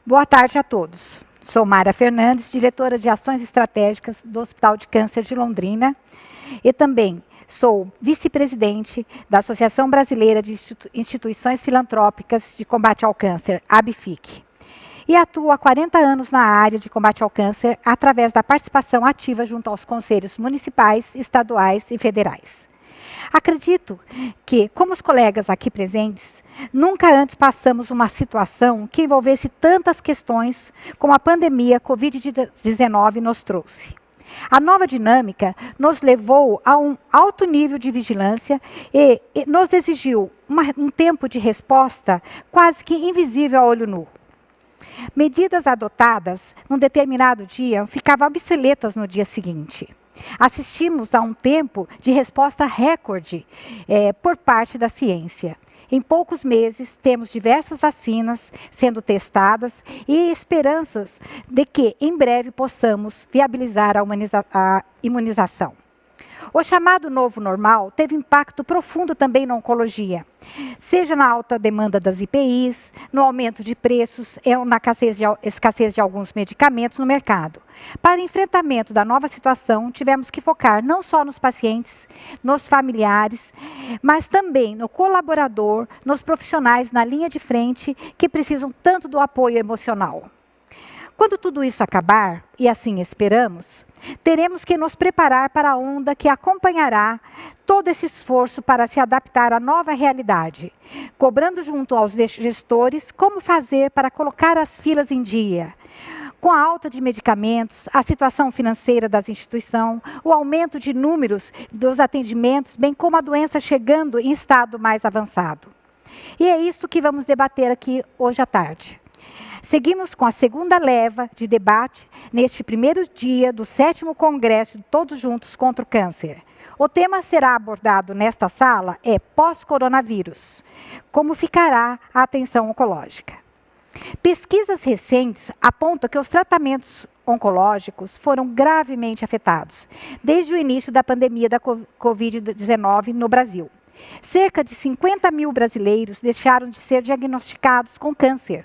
Boa tarde a todos. Sou Mara Fernandes, diretora de Ações Estratégicas do Hospital de Câncer de Londrina e também sou vice-presidente da Associação Brasileira de Instituições Filantrópicas de Combate ao Câncer, ABFIC. E atuo há 40 anos na área de combate ao câncer através da participação ativa junto aos conselhos municipais, estaduais e federais. Acredito que, como os colegas aqui presentes, nunca antes passamos uma situação que envolvesse tantas questões como a pandemia Covid-19 nos trouxe. A nova dinâmica nos levou a um alto nível de vigilância e nos exigiu um tempo de resposta quase que invisível a olho nu. Medidas adotadas num determinado dia ficavam obsoletas no dia seguinte. Assistimos a um tempo de resposta recorde por parte da ciência. Em poucos meses, temos diversas vacinas sendo testadas e esperanças de que, em breve, possamos viabilizar a imunização. O chamado novo normal teve impacto profundo também na oncologia, seja na alta demanda das IPIs, no aumento de preços ou na escassez de alguns medicamentos no mercado. Para o enfrentamento da nova situação, tivemos que focar não só nos pacientes, nos familiares, mas também no colaborador, nos profissionais na linha de frente que precisam tanto do apoio emocional. Quando tudo isso acabar, e assim esperamos, teremos que nos preparar para a onda que acompanhará todo esse esforço para se adaptar à nova realidade, cobrando junto aos gestores como fazer para colocar as filas em dia. Com a alta de medicamentos, a situação financeira das instituições, o aumento de números dos atendimentos, bem como a doença chegando em estado mais avançado. E é isso que vamos debater aqui hoje à tarde. Seguimos com a segunda leva de debate neste primeiro dia do 7º Congresso de Todos Juntos contra o Câncer. O tema será abordado nesta sala é pós-coronavírus. Como ficará a atenção oncológica? Pesquisas recentes apontam que os tratamentos oncológicos foram gravemente afetados desde o início da pandemia da Covid-19 no Brasil. Cerca de 50 mil brasileiros deixaram de ser diagnosticados com câncer.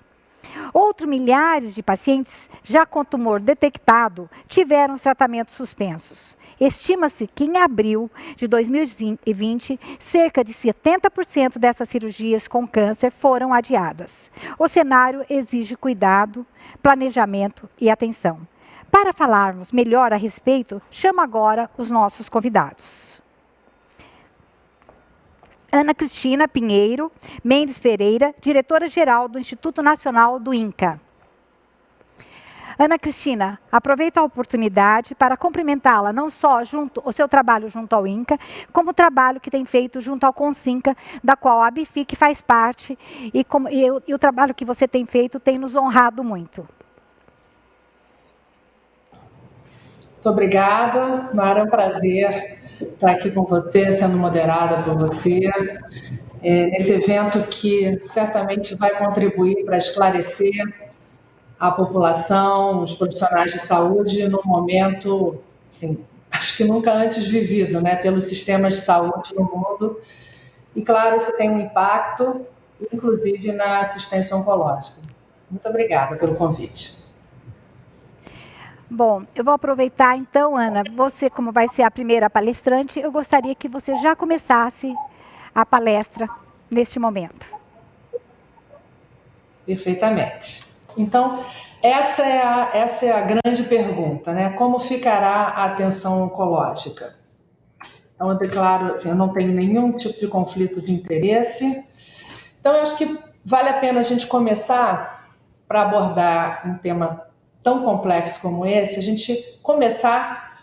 Outros milhares de pacientes, já com tumor detectado, tiveram os tratamentos suspensos. Estima-se que em abril de 2020, cerca de 70% dessas cirurgias com câncer foram adiadas. O cenário exige cuidado, planejamento e atenção. Para falarmos melhor a respeito, chamo agora os nossos convidados. Ana Cristina Pinheiro Mendes Pereira, diretora-geral do Instituto Nacional do INCA. Ana Cristina, aproveito a oportunidade para cumprimentá-la não só o seu trabalho junto ao INCA, como o trabalho que tem feito junto ao CONSINCA, da qual a ABFIC faz parte, e o trabalho que você tem feito tem nos honrado muito. Muito obrigada, Mara, é um prazer estar aqui com você, sendo moderada por você, nesse evento que certamente vai contribuir para esclarecer a população, os profissionais de saúde, num momento, assim, acho que nunca antes vivido, né, pelos sistemas de saúde no mundo. E, claro, isso tem um impacto, inclusive, na assistência oncológica. Muito obrigada pelo convite. Bom, eu vou aproveitar então, Ana, você como vai ser a primeira palestrante, eu gostaria que você já começasse a palestra neste momento. Perfeitamente. Então, essa é a grande pergunta, né? Como ficará a atenção oncológica? Então, eu declaro, assim, eu não tenho nenhum tipo de conflito de interesse. Então, eu acho que vale a pena a gente começar, para abordar um tema tão complexo como esse, a gente começar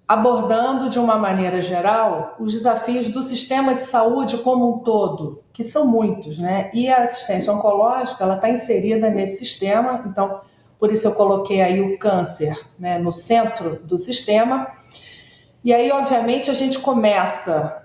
abordando de uma maneira geral os desafios do sistema de saúde como um todo, que são muitos, né? E a assistência oncológica, ela está inserida nesse sistema, então, por isso eu coloquei aí o câncer, né, no centro do sistema. E aí, obviamente, a gente começa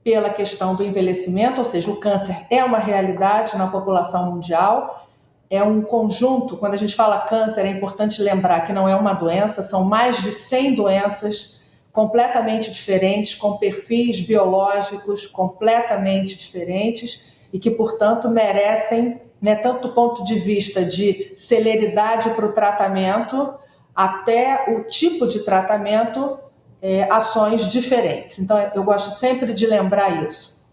pela questão do envelhecimento, ou seja, o câncer é uma realidade na população mundial, é um conjunto. Quando a gente fala câncer, é importante lembrar que não é uma doença, são mais de 100 doenças completamente diferentes, com perfis biológicos completamente diferentes e que, portanto, merecem né, tanto do ponto de vista de celeridade para o tratamento, até o tipo de tratamento, ações diferentes. Então, eu gosto sempre de lembrar isso.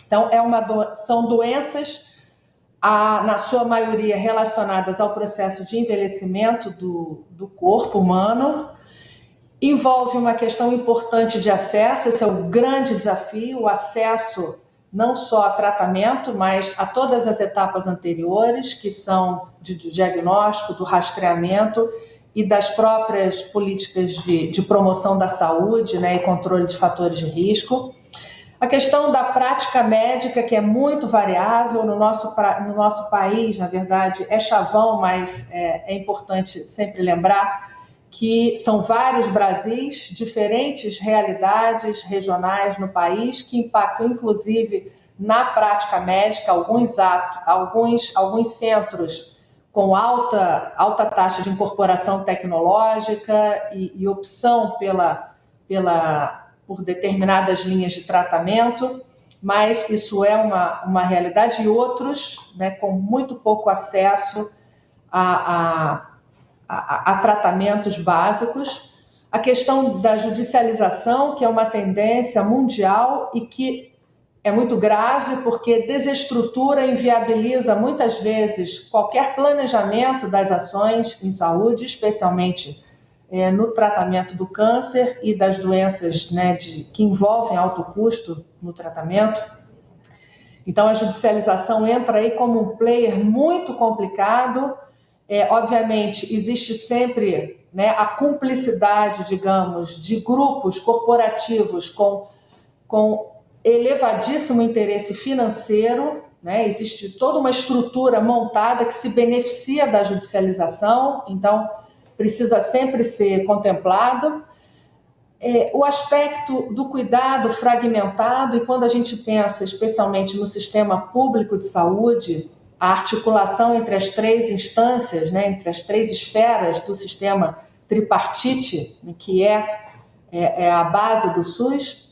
Então, são doenças, na sua maioria, relacionadas ao processo de envelhecimento do corpo humano. Envolve uma questão importante de acesso, esse é o grande desafio, o acesso não só a tratamento, mas a todas as etapas anteriores, que são do diagnóstico, do rastreamento e das próprias políticas de promoção da saúde, né, e controle de fatores de risco. A questão da prática médica, que é muito variável no nosso país, na verdade, é chavão, mas é importante sempre lembrar que são vários Brasis, diferentes realidades regionais no país, que impactam, inclusive, na prática médica, alguns centros com alta taxa de incorporação tecnológica e opção por determinadas linhas de tratamento, mas isso é uma realidade, e outros, né, com muito pouco acesso a tratamentos básicos. A questão da judicialização, que é uma tendência mundial e que é muito grave porque desestrutura e inviabiliza muitas vezes qualquer planejamento das ações em saúde, especialmente no tratamento do câncer e das doenças, né, que envolvem alto custo no tratamento. Então, a judicialização entra aí como um player muito complicado. Obviamente, existe sempre, né, a cumplicidade, digamos, de grupos corporativos com elevadíssimo interesse financeiro, né? Existe toda uma estrutura montada que se beneficia da judicialização, então precisa sempre ser contemplado. O aspecto do cuidado fragmentado, e quando a gente pensa especialmente no sistema público de saúde, a articulação entre as três instâncias, né, entre as três esferas do sistema tripartite, que é a base do SUS,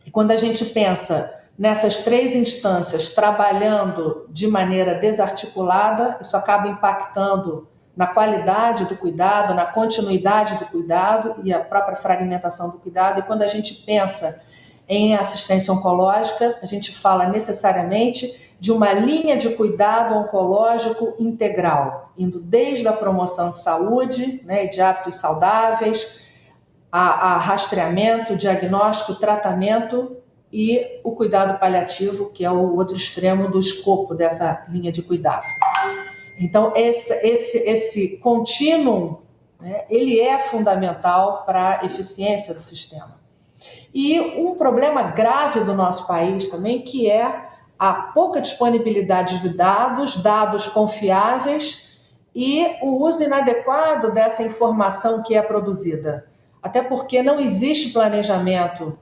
e quando a gente pensa nessas três instâncias trabalhando de maneira desarticulada, isso acaba impactando na qualidade do cuidado, na continuidade do cuidado e a própria fragmentação do cuidado. E quando a gente pensa em assistência oncológica, a gente fala necessariamente de uma linha de cuidado oncológico integral, indo desde a promoção de saúde, né, de hábitos saudáveis, a rastreamento, diagnóstico, tratamento e o cuidado paliativo, que é o outro extremo do escopo dessa linha de cuidado. Então, esse contínuo, né, ele é fundamental para a eficiência do sistema. E um problema grave do nosso país também, que é a pouca disponibilidade de dados confiáveis e o uso inadequado dessa informação que é produzida. Até porque não existe planejamento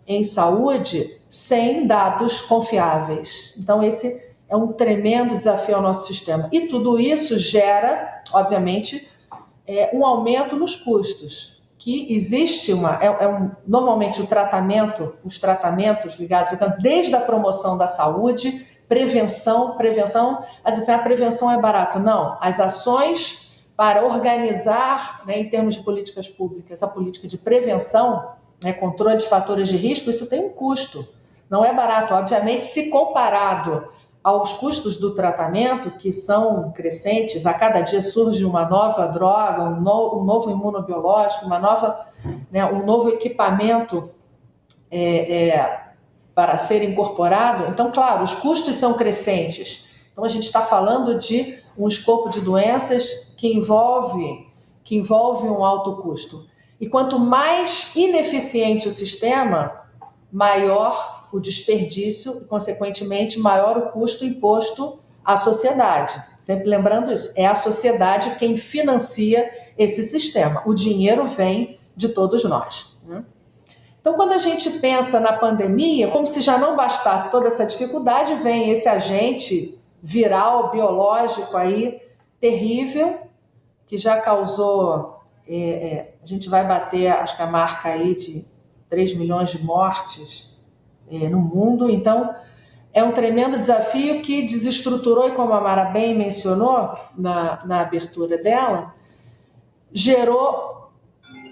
em saúde sem dados confiáveis. Então, esse é um tremendo desafio ao nosso sistema. E tudo isso gera, obviamente, um aumento nos custos, que existe normalmente os tratamentos ligados, então, desde a promoção da saúde, prevenção, a dizer, a prevenção é barato. Não, as ações para organizar, né, em termos de políticas públicas, a política de prevenção, né, controle de fatores de risco, isso tem um custo. Não é barato, obviamente, se comparado aos custos do tratamento, que são crescentes, a cada dia surge uma nova droga, um novo imunobiológico, um novo equipamento para ser incorporado. Então, claro, os custos são crescentes. Então, a gente está falando de um escopo de doenças que envolve um alto custo. E quanto mais ineficiente o sistema, maior o desperdício e, consequentemente, maior o custo imposto à sociedade. Sempre lembrando isso, é a sociedade quem financia esse sistema. O dinheiro vem de todos nós, né? Então, quando a gente pensa na pandemia, como se já não bastasse toda essa dificuldade, vem esse agente viral, biológico aí, terrível, que já causou, a gente vai bater, acho que a marca aí de 3 milhões de mortes no mundo. Então, É um tremendo desafio que desestruturou, e como a Mara bem mencionou na abertura dela, gerou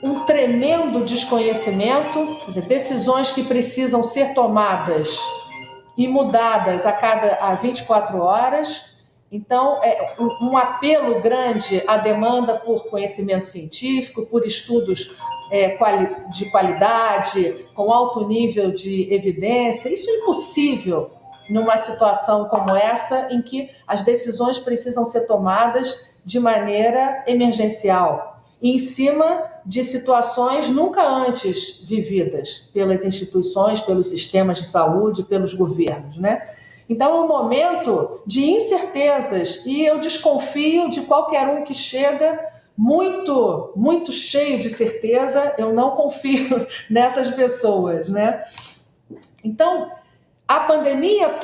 um tremendo desconhecimento, quer dizer, decisões que precisam ser tomadas e mudadas a 24 horas. Então, é um apelo grande à demanda por conhecimento científico, por estudos de qualidade, com alto nível de evidência. Isso é impossível numa situação como essa, em que as decisões precisam ser tomadas de maneira emergencial, em cima de situações nunca antes vividas pelas instituições, pelos sistemas de saúde, pelos governos, né? Então, é um momento de incertezas e eu desconfio de qualquer um que chega muito, muito cheio de certeza. Eu não confio nessas pessoas, né? Então, a pandemia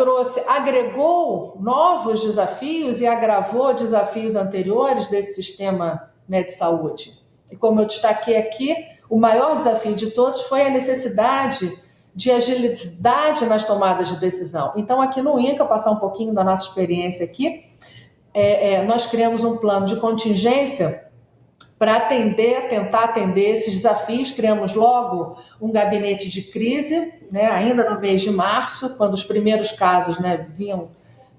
agregou novos desafios e agravou desafios anteriores desse sistema, né, de saúde. E como eu destaquei aqui, o maior desafio de todos foi a necessidade de agilidade nas tomadas de decisão. Então, aqui no INCA, passar um pouquinho da nossa experiência aqui, nós criamos um plano de contingência para tentar atender esses desafios. Criamos logo um gabinete de crise, né, ainda no mês de março, quando os primeiros casos, né,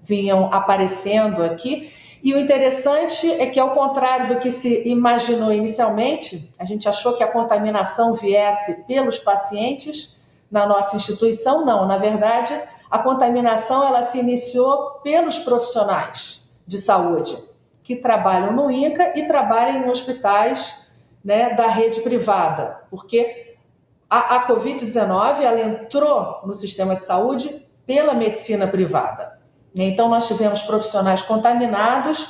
vinham aparecendo aqui. E o interessante é que, ao contrário do que se imaginou inicialmente, a gente achou que a contaminação viesse pelos pacientes na nossa instituição. Não, na verdade, a contaminação ela se iniciou pelos profissionais de saúde que trabalham no INCA e trabalham em hospitais, né, da rede privada, porque a Covid-19 ela entrou no sistema de saúde pela medicina privada. Então, nós tivemos profissionais contaminados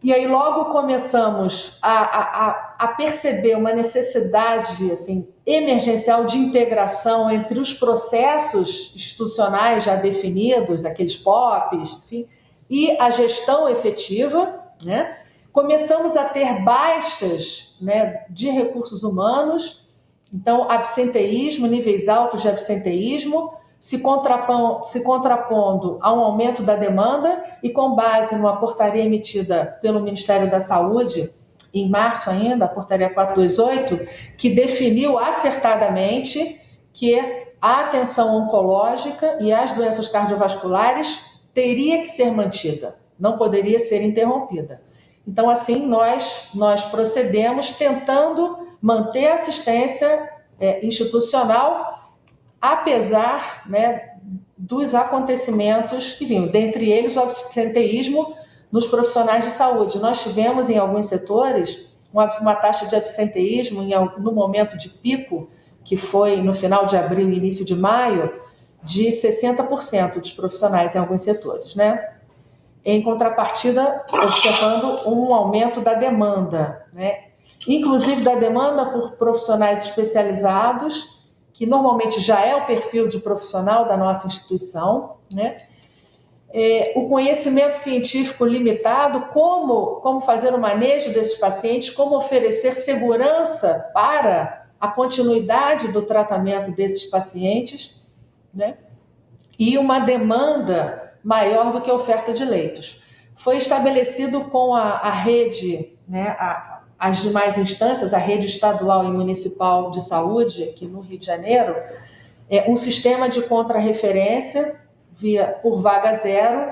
e aí logo começamos a perceber uma necessidade assim, emergencial de integração entre os processos institucionais já definidos, aqueles POPs, enfim, e a gestão efetiva, né? Começamos a ter baixas, né, de recursos humanos, então absenteísmo, níveis altos de absenteísmo, se contrapondo a um aumento da demanda e com base numa portaria emitida pelo Ministério da Saúde, em março ainda, a portaria 428, que definiu acertadamente que a atenção oncológica e as doenças cardiovasculares teria que ser mantida, não poderia ser interrompida. Então, assim, nós procedemos tentando manter a assistência institucional, apesar, né, dos acontecimentos que vinham, dentre eles o absenteísmo nos profissionais de saúde. Nós tivemos em alguns setores uma taxa de absenteísmo no momento de pico, que foi no final de abril e início de maio, de 60% dos profissionais em alguns setores, né? Em contrapartida, observando um aumento da demanda, né? Inclusive da demanda por profissionais especializados, que normalmente já é o perfil de profissional da nossa instituição, né? O conhecimento científico limitado, como fazer o manejo desses pacientes, como oferecer segurança para a continuidade do tratamento desses pacientes, né? E uma demanda maior do que a oferta de leitos. Foi estabelecido com a rede, né, as demais instâncias, a rede estadual e municipal de saúde, aqui no Rio de Janeiro, um sistema de contrarreferência por vaga zero,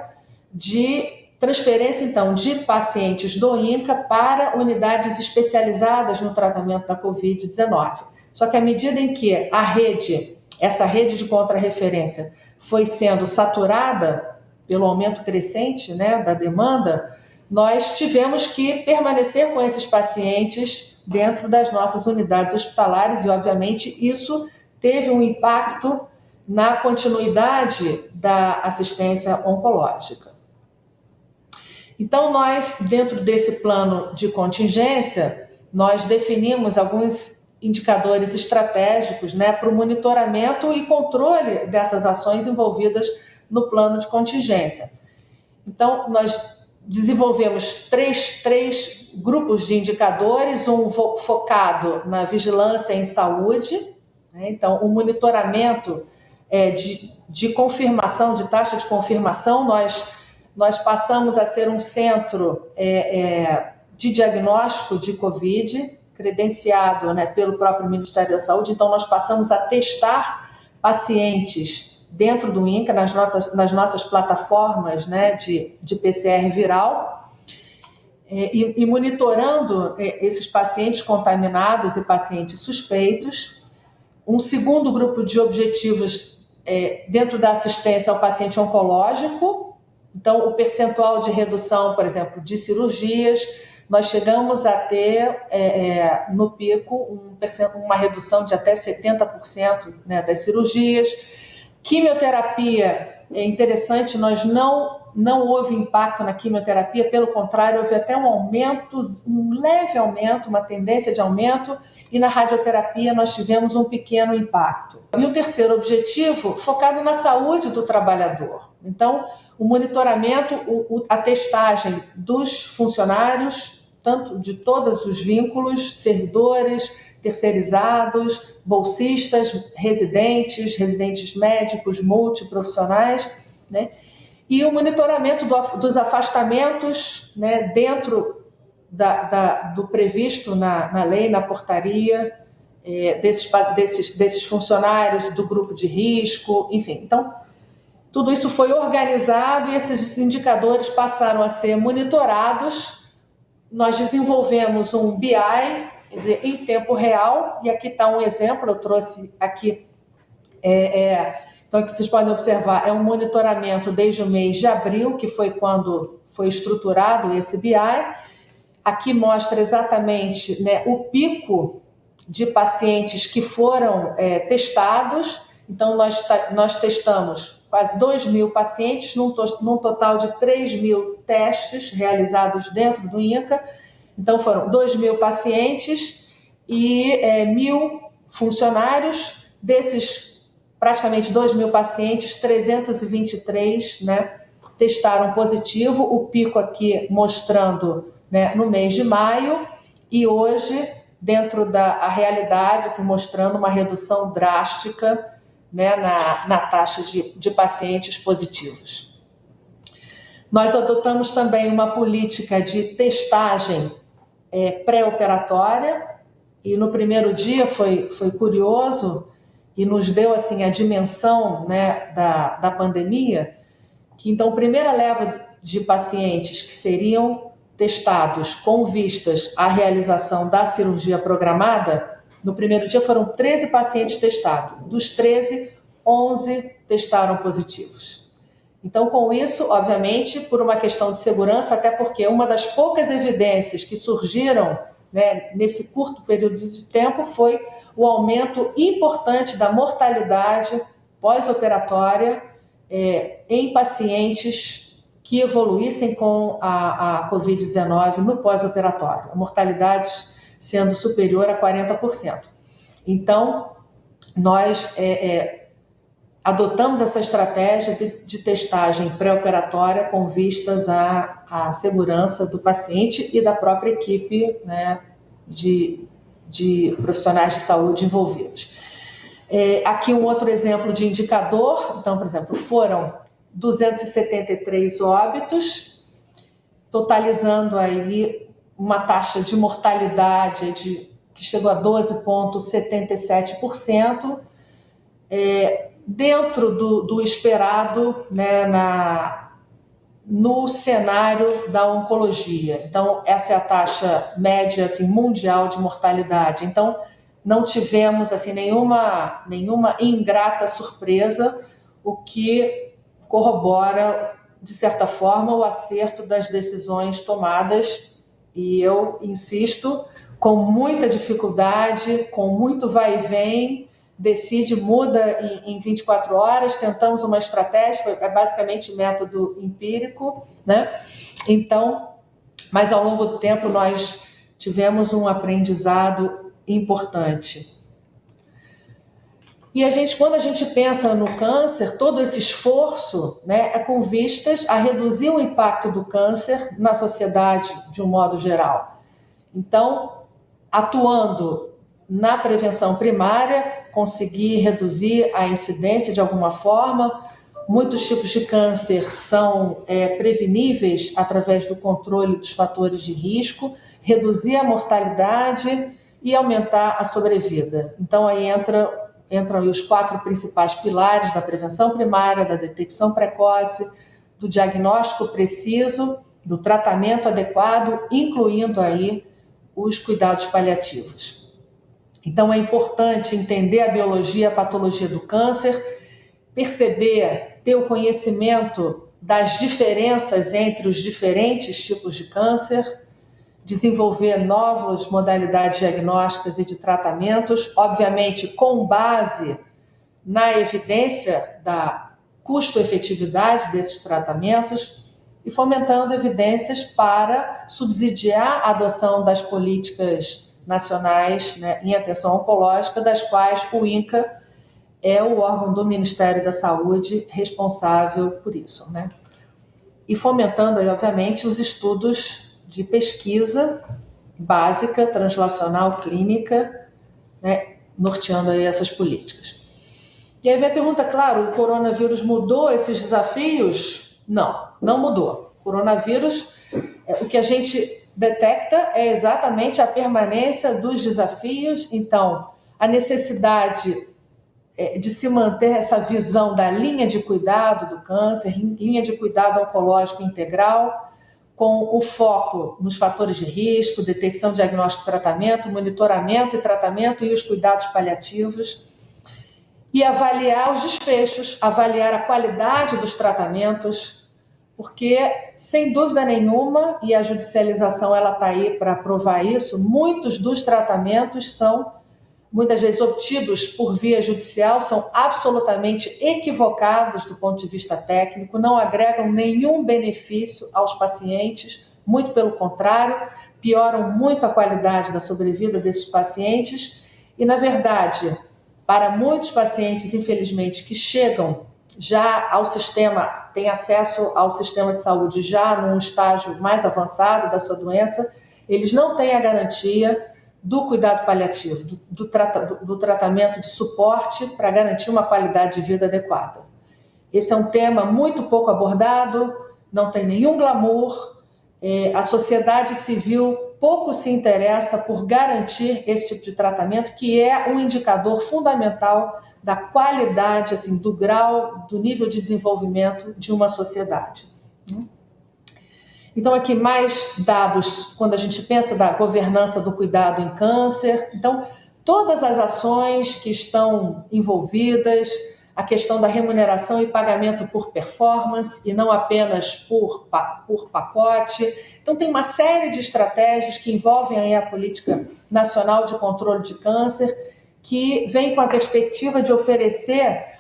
de transferência, então, de pacientes do INCA para unidades especializadas no tratamento da Covid-19. Só que à medida em que essa rede de contrarreferência foi sendo saturada pelo aumento crescente, né, da demanda, nós tivemos que permanecer com esses pacientes dentro das nossas unidades hospitalares e, obviamente, isso teve um impacto na continuidade da assistência oncológica. Então, nós, dentro desse plano de contingência, nós definimos alguns indicadores estratégicos, né, para o monitoramento e controle dessas ações envolvidas no plano de contingência. Então, nós desenvolvemos três grupos de indicadores, um focado na vigilância em saúde, né? Então, o monitoramento de confirmação, de taxa de confirmação. Nós passamos a ser um centro de diagnóstico de Covid, credenciado, né, pelo próprio Ministério da Saúde. Então, nós passamos a testar pacientes dentro do INCA, nas nossas plataformas, né, de PCR viral, e monitorando esses pacientes contaminados e pacientes suspeitos. Um segundo grupo de objetivos dentro da assistência ao paciente oncológico. Então, o percentual de redução, por exemplo, de cirurgias, nós chegamos a ter, no pico, uma redução de até 70%, né, das cirurgias. Quimioterapia, é interessante, não houve impacto na quimioterapia, pelo contrário, houve até um leve aumento, uma tendência de aumento, e na radioterapia nós tivemos um pequeno impacto. E o terceiro objetivo, focado na saúde do trabalhador. Então, o monitoramento, a testagem dos funcionários, tanto de todos os vínculos, servidores, terceirizados, bolsistas, residentes médicos, multiprofissionais, né? E o monitoramento dos afastamentos, né, dentro do previsto na lei, na portaria, desses funcionários do grupo de risco, enfim. Então, tudo isso foi organizado e esses indicadores passaram a ser monitorados. Nós desenvolvemos um BI, quer dizer, em tempo real, e aqui está um exemplo, eu trouxe aqui, então aqui vocês podem observar, é um monitoramento desde o mês de abril, que foi quando foi estruturado esse BI. Aqui mostra exatamente, né, o pico de pacientes que foram testados. Então, nós testamos quase 2.000 pacientes, num total de 3.000 testes realizados dentro do INCA. Então, foram 2.000 pacientes e 1.000 funcionários. Desses praticamente 2.000 pacientes, 323, né, testaram positivo. O pico aqui mostrando, né, no mês de maio, e hoje, dentro da realidade, assim, mostrando uma redução drástica, né, na taxa de pacientes positivos. Nós adotamos também uma política de testagem pré-operatória, e no primeiro dia foi curioso e nos deu assim, a dimensão, né, da pandemia, que então a primeira leva de pacientes que seriam testados com vistas à realização da cirurgia programada, no primeiro dia foram 13 pacientes testados. Dos 13, 11 testaram positivos. Então, com isso, obviamente, por uma questão de segurança, até porque uma das poucas evidências que surgiram, né, nesse curto período de tempo foi o aumento importante da mortalidade pós-operatória em pacientes que evoluíssem com a Covid-19 no pós-operatório, a mortalidade sendo superior a 40%. Então, nós adotamos essa estratégia de testagem pré-operatória com vistas à segurança do paciente e da própria equipe, né, de profissionais de saúde envolvidos. Aqui um outro exemplo de indicador. Então, por exemplo, foram 273 óbitos, totalizando aí uma taxa de mortalidade que chegou a 12,77%, dentro do esperado, né, no cenário da oncologia. Então, essa é a taxa média assim, mundial de mortalidade. Então, não tivemos assim, nenhuma ingrata surpresa, o que corrobora, de certa forma, o acerto das decisões tomadas. E eu insisto, com muita dificuldade, com muito vai e vem, decide, muda em 24 horas, tentamos uma estratégia, é basicamente método empírico, né? Então, mas ao longo do tempo nós tivemos um aprendizado importante. E quando a gente pensa no câncer, todo esse esforço, né, é com vistas a reduzir o impacto do câncer na sociedade de um modo geral. Então, atuando na prevenção primária, conseguir reduzir a incidência de alguma forma. Muitos tipos de câncer são preveníveis através do controle dos fatores de risco, reduzir a mortalidade e aumentar a sobrevida. Então, aí entram aí os 4 principais pilares da prevenção primária, da detecção precoce, do diagnóstico preciso, do tratamento adequado, incluindo aí os cuidados paliativos. Então, é importante entender a biologia e a patologia do câncer, perceber, ter o conhecimento das diferenças entre os diferentes tipos de câncer, desenvolver novas modalidades diagnósticas e de tratamentos, obviamente com base na evidência da custo-efetividade desses tratamentos e fomentando evidências para subsidiar a adoção das políticas nacionais, né, em atenção oncológica, das quais o INCA é o órgão do Ministério da Saúde responsável por isso, né? E fomentando aí, obviamente, os estudos de pesquisa básica, translacional, clínica, né, norteando aí essas políticas. E aí vem a pergunta, claro, o coronavírus mudou esses desafios? Não, não mudou. O coronavírus, o que a gente detecta é exatamente a permanência dos desafios, então, a necessidade de se manter essa visão da linha de cuidado do câncer, linha de cuidado oncológico integral, com o foco nos fatores de risco, detecção, diagnóstico e tratamento, monitoramento e tratamento e os cuidados paliativos, e avaliar os desfechos, avaliar a qualidade dos tratamentos, porque, sem dúvida nenhuma, e a judicialização está aí para provar isso, muitos dos tratamentos são, muitas vezes, obtidos por via judicial, são absolutamente equivocados do ponto de vista técnico, não agregam nenhum benefício aos pacientes, muito pelo contrário, pioram muito a qualidade da sobrevida desses pacientes e, na verdade, para muitos pacientes, infelizmente, que chegam já ao sistema, têm acesso ao sistema de saúde já num estágio mais avançado da sua doença, eles não têm a garantia do cuidado paliativo, do tratamento de suporte para garantir uma qualidade de vida adequada. Esse é um tema muito pouco abordado, não tem nenhum glamour, a sociedade civil pouco se interessa por garantir esse tipo de tratamento, que é um indicador fundamental da qualidade, assim, do grau, do nível de desenvolvimento de uma sociedade. Então, aqui mais dados, quando a gente pensa da governança do cuidado em câncer. Então, todas as ações que estão envolvidas, a questão da remuneração e pagamento por performance e não apenas por pacote. Então, tem uma série de estratégias que envolvem aí a Política Nacional de Controle de Câncer, que vem com a perspectiva de oferecer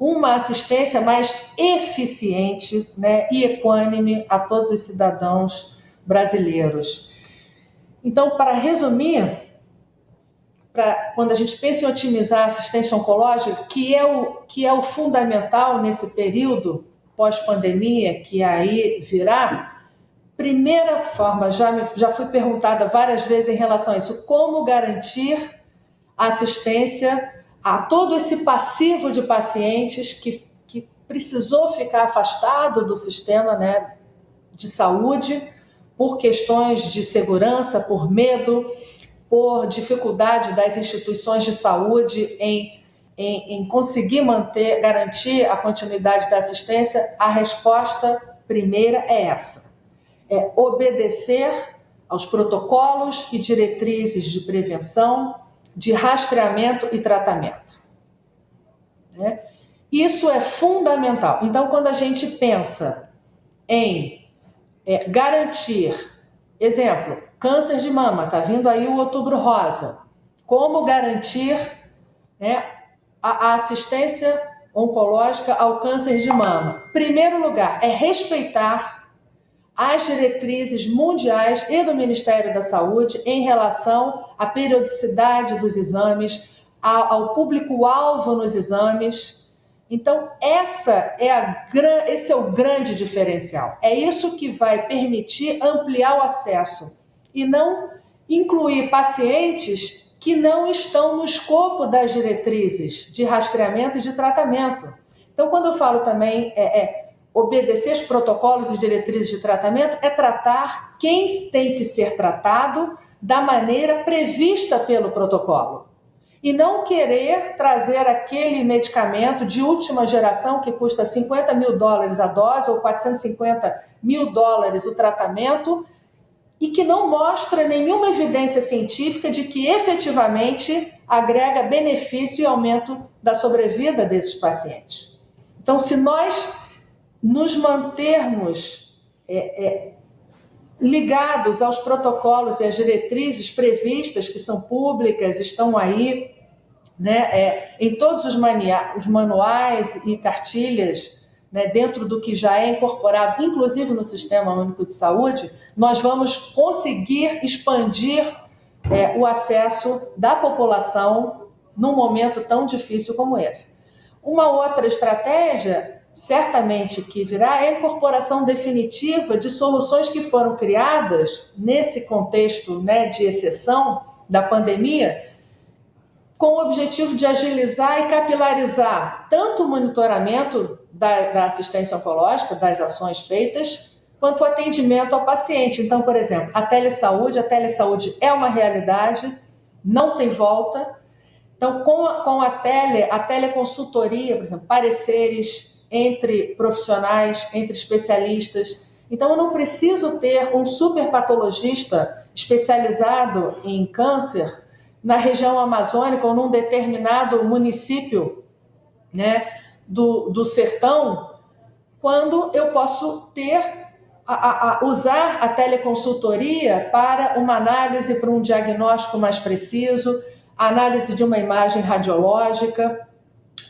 uma assistência mais eficiente, né, e equânime a todos os cidadãos brasileiros. Então, para resumir, quando a gente pensa em otimizar a assistência oncológica, que é o fundamental nesse período pós-pandemia, que aí virá, primeira forma, já fui perguntada várias vezes em relação a isso, como garantir a assistência a todo esse passivo de pacientes que precisou ficar afastado do sistema, né, de saúde por questões de segurança, por medo, por dificuldade das instituições de saúde em conseguir garantir a continuidade da assistência. A resposta primeira é essa: é obedecer aos protocolos e diretrizes de prevenção, de rastreamento e tratamento. Né? Isso é fundamental. Então, quando a gente pensa em garantir, exemplo, câncer de mama, está vindo aí o Outubro Rosa, como garantir, né, a assistência oncológica ao câncer de mama? Primeiro lugar, é respeitar as diretrizes mundiais e do Ministério da Saúde em relação à periodicidade dos exames, ao público-alvo nos exames. Então, esse é o grande diferencial. É isso que vai permitir ampliar o acesso e não incluir pacientes que não estão no escopo das diretrizes de rastreamento e de tratamento. Então, quando eu falo também obedecer os protocolos e diretrizes de tratamento, é tratar quem tem que ser tratado da maneira prevista pelo protocolo. E não querer trazer aquele medicamento de última geração que custa $50 mil a dose ou $450 mil o tratamento e que não mostra nenhuma evidência científica de que efetivamente agrega benefício e aumento da sobrevida desses pacientes. Então, se nós nos mantermos ligados aos protocolos e às diretrizes previstas, que são públicas, estão aí, né, em todos os manuais e cartilhas, né, dentro do que já é incorporado, inclusive no Sistema Único de Saúde, nós vamos conseguir expandir o acesso da população num momento tão difícil como esse. Uma outra estratégia, certamente que virá, é a incorporação definitiva de soluções que foram criadas nesse contexto, né, de exceção da pandemia, com o objetivo de agilizar e capilarizar tanto o monitoramento da assistência oncológica, das ações feitas, quanto o atendimento ao paciente. Então, por exemplo, a telesaúde é uma realidade, não tem volta. Então, com a teleconsultoria, por exemplo, pareceres entre profissionais, entre especialistas. Então, eu não preciso ter um superpatologista especializado em câncer na região amazônica ou num determinado município, né, do sertão, quando eu posso usar a teleconsultoria para uma análise, para um diagnóstico mais preciso, análise de uma imagem radiológica,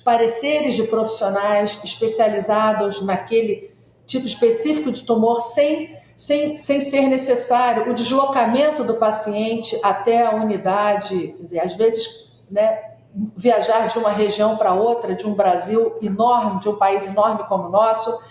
pareceres de profissionais especializados naquele tipo específico de tumor, sem ser necessário o deslocamento do paciente até a unidade, quer dizer, às vezes, né, viajar de uma região para outra, de um Brasil enorme, de um país enorme como o nosso,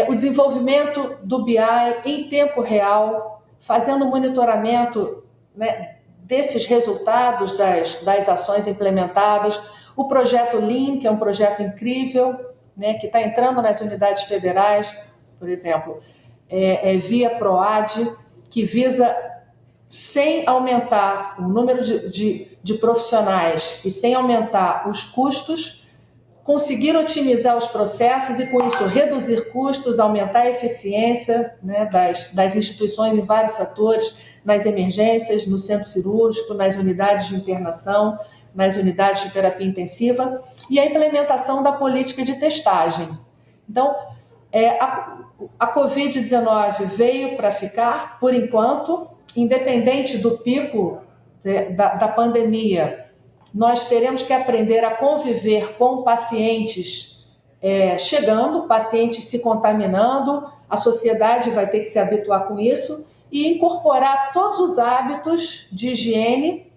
o desenvolvimento do BI em tempo real, fazendo monitoramento, né, desses resultados das ações implementadas, o projeto Lean, que é um projeto incrível, né, que está entrando nas unidades federais, por exemplo, via PROAD, que visa, sem aumentar o número de profissionais e sem aumentar os custos, conseguir otimizar os processos e, com isso, reduzir custos, aumentar a eficiência, né, das instituições em vários setores, nas emergências, no centro cirúrgico, nas unidades de internação, nas unidades de terapia intensiva, e a implementação da política de testagem. Então, a Covid-19 veio para ficar, por enquanto, independente do pico da pandemia, nós teremos que aprender a conviver com pacientes chegando, pacientes se contaminando, a sociedade vai ter que se habituar com isso e incorporar todos os hábitos de higiene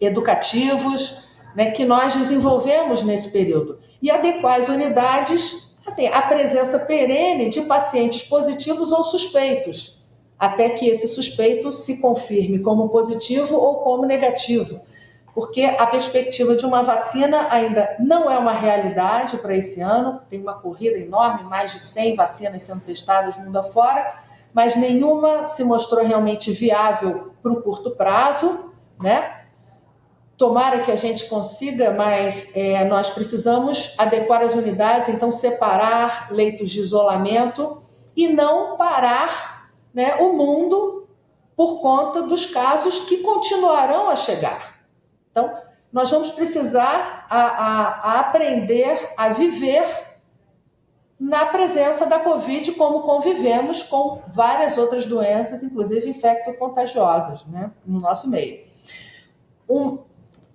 educativos, né, que nós desenvolvemos nesse período e adequar as unidades, assim, à presença perene de pacientes positivos ou suspeitos, até que esse suspeito se confirme como positivo ou como negativo, porque a perspectiva de uma vacina ainda não é uma realidade para esse ano, tem uma corrida enorme, mais de 100 vacinas sendo testadas mundo afora, mas nenhuma se mostrou realmente viável para o curto prazo, né? Tomara que a gente consiga, mas nós precisamos adequar as unidades, então separar leitos de isolamento e não parar, né, o mundo por conta dos casos que continuarão a chegar. Então, nós vamos precisar a aprender a viver na presença da Covid, como convivemos com várias outras doenças, inclusive infecto-contagiosas, né, no nosso meio.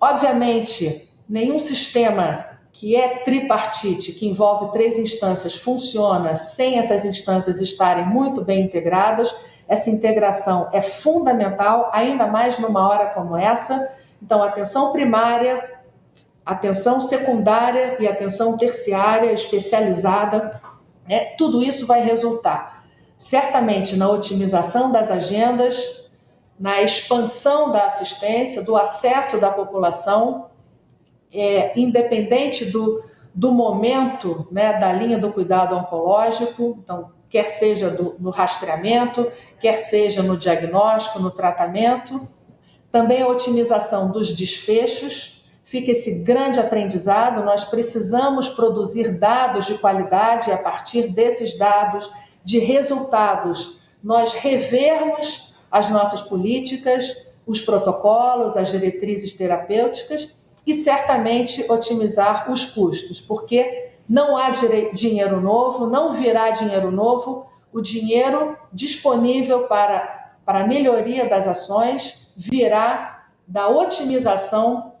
Obviamente, nenhum sistema que é tripartite, que envolve 3 instâncias, funciona sem essas instâncias estarem muito bem integradas. Essa integração é fundamental, ainda mais numa hora como essa. Então, atenção primária, atenção secundária e atenção terciária especializada, né? Tudo isso vai resultar certamente na otimização das agendas, na expansão da assistência, do acesso da população, independente do momento, né, da linha do cuidado oncológico, então, quer seja no rastreamento, quer seja no diagnóstico, no tratamento. Também a otimização dos desfechos, fica esse grande aprendizado, nós precisamos produzir dados de qualidade e a partir desses dados, de resultados, nós revermos as nossas políticas, os protocolos, as diretrizes terapêuticas e certamente otimizar os custos, porque não há dinheiro novo, não virá dinheiro novo, o dinheiro disponível para a melhoria das ações virá da otimização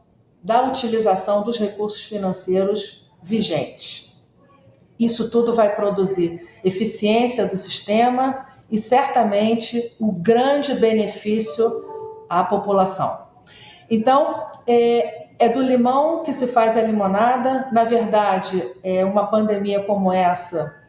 da utilização dos recursos financeiros vigentes. Isso tudo vai produzir eficiência do sistema e certamente o grande benefício à população. Então, é do limão que se faz a limonada. Na verdade, uma pandemia como essa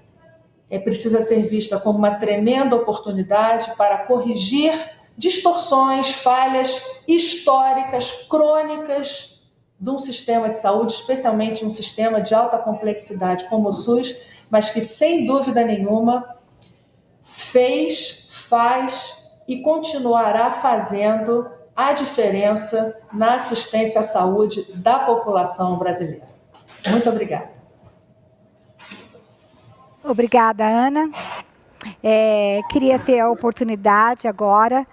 precisa ser vista como uma tremenda oportunidade para corrigir distorções, falhas históricas, crônicas de um sistema de saúde, especialmente um sistema de alta complexidade como o SUS, mas que, sem dúvida nenhuma, fez, faz e continuará fazendo a diferença na assistência à saúde da população brasileira. Muito obrigada. Obrigada, Ana. Queria ter a oportunidade agora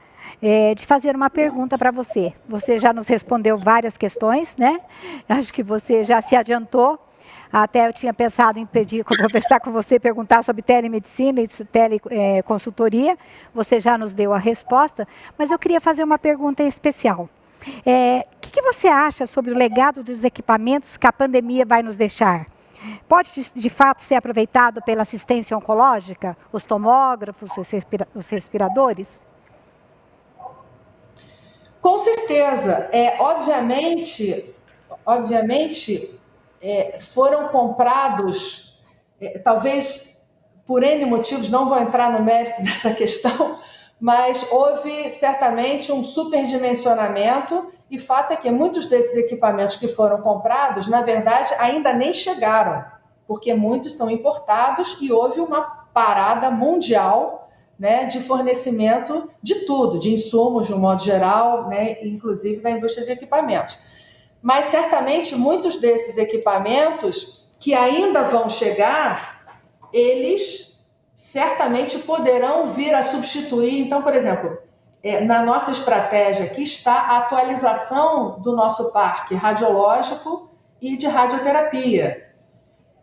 de fazer uma pergunta para você. Você já nos respondeu várias questões, né? Acho que você já se adiantou. Até eu tinha pensado em conversar com você, perguntar sobre telemedicina e teleconsultoria. Você já nos deu a resposta, mas eu queria fazer uma pergunta especial. O que você acha sobre o legado dos equipamentos que a pandemia vai nos deixar? Pode, de fato, ser aproveitado pela assistência oncológica? Os tomógrafos, os respiradores? Com certeza. Obviamente, foram comprados, talvez por N motivos, não vou entrar no mérito dessa questão, mas houve certamente um superdimensionamento e fato é que muitos desses equipamentos que foram comprados, na verdade, ainda nem chegaram, porque muitos são importados e houve uma parada mundial, né, de fornecimento de tudo, de insumos de um modo geral, né, inclusive da indústria de equipamentos. Mas certamente muitos desses equipamentos que ainda vão chegar, eles certamente poderão vir a substituir. Então, por exemplo, na nossa estratégia aqui está a atualização do nosso parque radiológico e de radioterapia.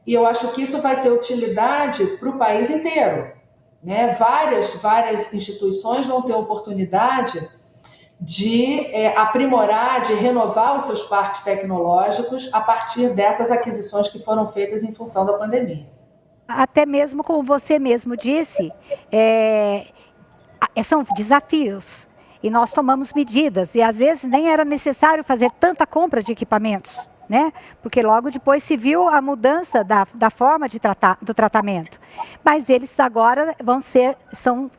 E eu acho que isso vai ter utilidade para o país inteiro, né? Várias instituições vão ter oportunidade de aprimorar, de renovar os seus parques tecnológicos a partir dessas aquisições que foram feitas em função da pandemia. Até mesmo, como você mesmo disse, são desafios e nós tomamos medidas e às vezes nem era necessário fazer tanta compra de equipamentos, né? Porque logo depois se viu a mudança da forma do tratamento. Mas eles agora são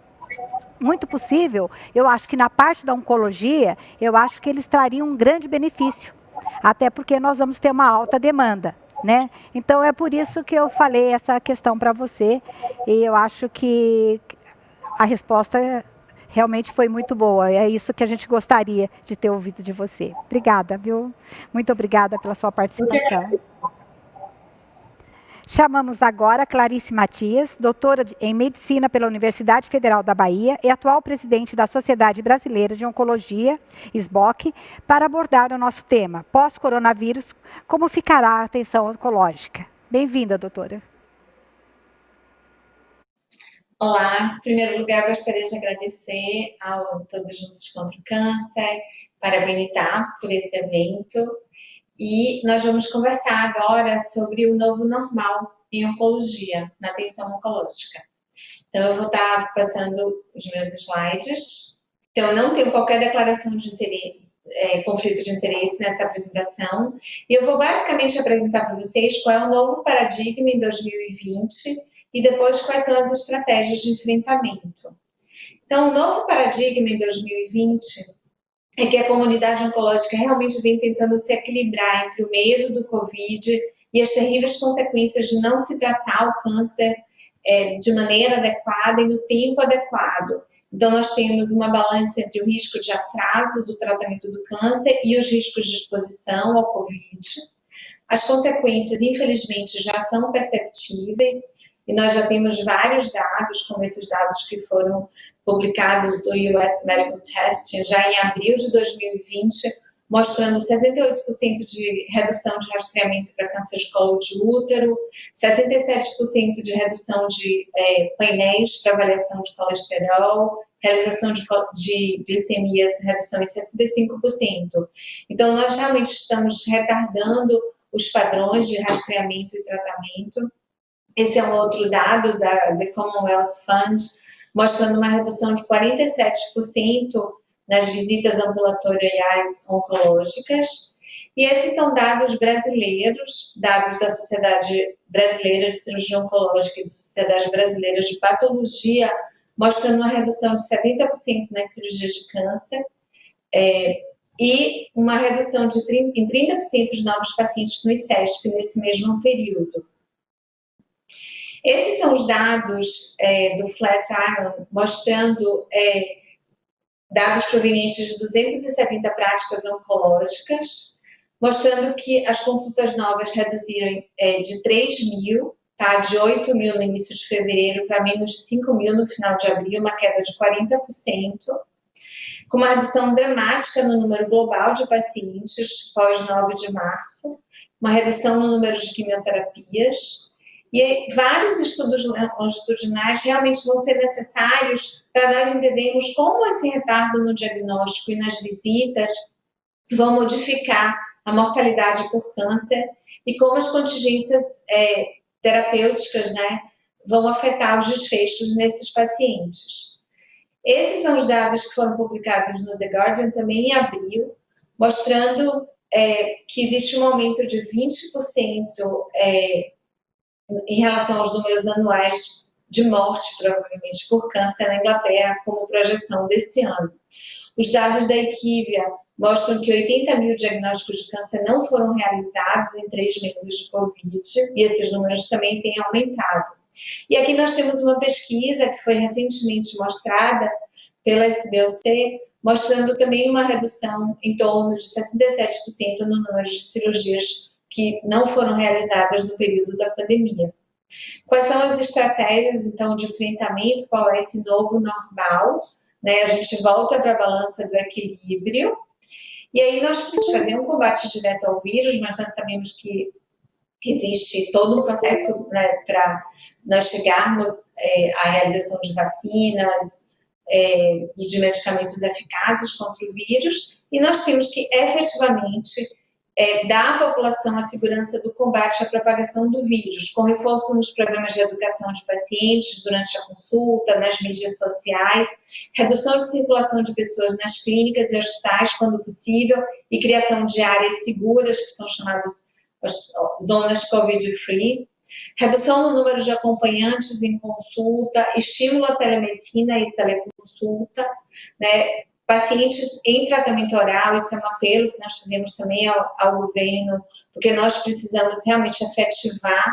muito possível, eu acho que na parte da oncologia, eu acho que eles trariam um grande benefício, até porque nós vamos ter uma alta demanda, né? Então é por isso que eu falei essa questão para você e eu acho que a resposta realmente foi muito boa. É isso que a gente gostaria de ter ouvido de você. Obrigada, viu? Muito obrigada pela sua participação. Chamamos agora Clarice Matias, doutora em Medicina pela Universidade Federal da Bahia e atual presidente da Sociedade Brasileira de Oncologia, SBOC, para abordar o nosso tema, pós-coronavírus, como ficará a atenção oncológica. Bem-vinda, doutora. Olá, em primeiro lugar gostaria de agradecer ao Todos Juntos contra o Câncer, parabenizar por esse evento e nós vamos conversar agora sobre o novo normal em oncologia, na atenção oncológica. Então eu vou estar passando os meus slides, então eu não tenho qualquer declaração de interesse, conflito de interesse nessa apresentação e eu vou basicamente apresentar para vocês qual é o novo paradigma em 2020 e depois quais são as estratégias de enfrentamento. Então, o novo paradigma em 2020 é que a comunidade oncológica realmente vem tentando se equilibrar entre o medo do Covid e as terríveis consequências de não se tratar o câncer de maneira adequada e no tempo adequado. Então, nós temos uma balança entre o risco de atraso do tratamento do câncer e os riscos de exposição ao Covid. As consequências, infelizmente, já são perceptíveis e nós já temos vários dados, como esses dados que foram publicados do US Medical Testing já em abril de 2020, mostrando 68% de redução de rastreamento para câncer de colo de útero, 67% de redução de painéis para avaliação de colesterol, realização de glicemias, redução em 65%. Então, nós realmente estamos retardando os padrões de rastreamento e tratamento. Esse é um outro dado da The Commonwealth Fund, mostrando uma redução de 47% nas visitas ambulatoriais oncológicas. E esses são dados brasileiros, dados da Sociedade Brasileira de Cirurgia Oncológica e da Sociedade Brasileira de Patologia, mostrando uma redução de 70% nas cirurgias de câncer e uma redução em 30% de novos pacientes no ICESP nesse mesmo período. Esses são os dados do Flatiron, mostrando dados provenientes de 270 práticas oncológicas, mostrando que as consultas novas reduziram de 3 mil, tá, de 8 mil no início de fevereiro para menos de 5 mil no final de abril, uma queda de 40%, com uma redução dramática no número global de pacientes pós 9 de março, uma redução no número de quimioterapias. E vários estudos longitudinais realmente vão ser necessários para nós entendermos como esse retardo no diagnóstico e nas visitas vão modificar a mortalidade por câncer e como as contingências terapêuticas, né, vão afetar os desfechos nesses pacientes. Esses são os dados que foram publicados no The Guardian também em abril, mostrando que existe um aumento de 20% em relação aos números anuais de morte, provavelmente, por câncer na Inglaterra, como projeção desse ano. Os dados da IQVIA mostram que 80 mil diagnósticos de câncer não foram realizados em 3 meses de Covid, e esses números também têm aumentado. E aqui nós temos uma pesquisa que foi recentemente mostrada pela SBOC, mostrando também uma redução em torno de 67% no número de cirurgias que não foram realizadas no período da pandemia. Quais são as estratégias, então, de enfrentamento? Qual é esse novo normal? Né? A gente volta para a balança do equilíbrio, e aí nós precisamos fazer um combate direto ao vírus, mas nós sabemos que existe todo um processo, né, para nós chegarmos à realização de vacinas e de medicamentos eficazes contra o vírus, e nós temos que efetivamente dar à população a segurança do combate à propagação do vírus, com reforço nos programas de educação de pacientes durante a consulta, nas mídias sociais, redução de circulação de pessoas nas clínicas e hospitais quando possível e criação de áreas seguras, que são chamadas zonas COVID-free, redução no número de acompanhantes em consulta, estímulo à telemedicina e teleconsulta, né? Pacientes em tratamento oral, isso é um apelo que nós fazemos também ao governo, porque nós precisamos realmente efetivar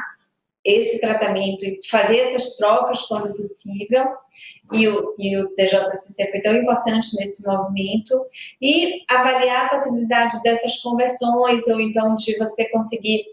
esse tratamento e fazer essas trocas quando possível, e o TJCC foi tão importante nesse movimento, e avaliar a possibilidade dessas conversões, ou então de você conseguir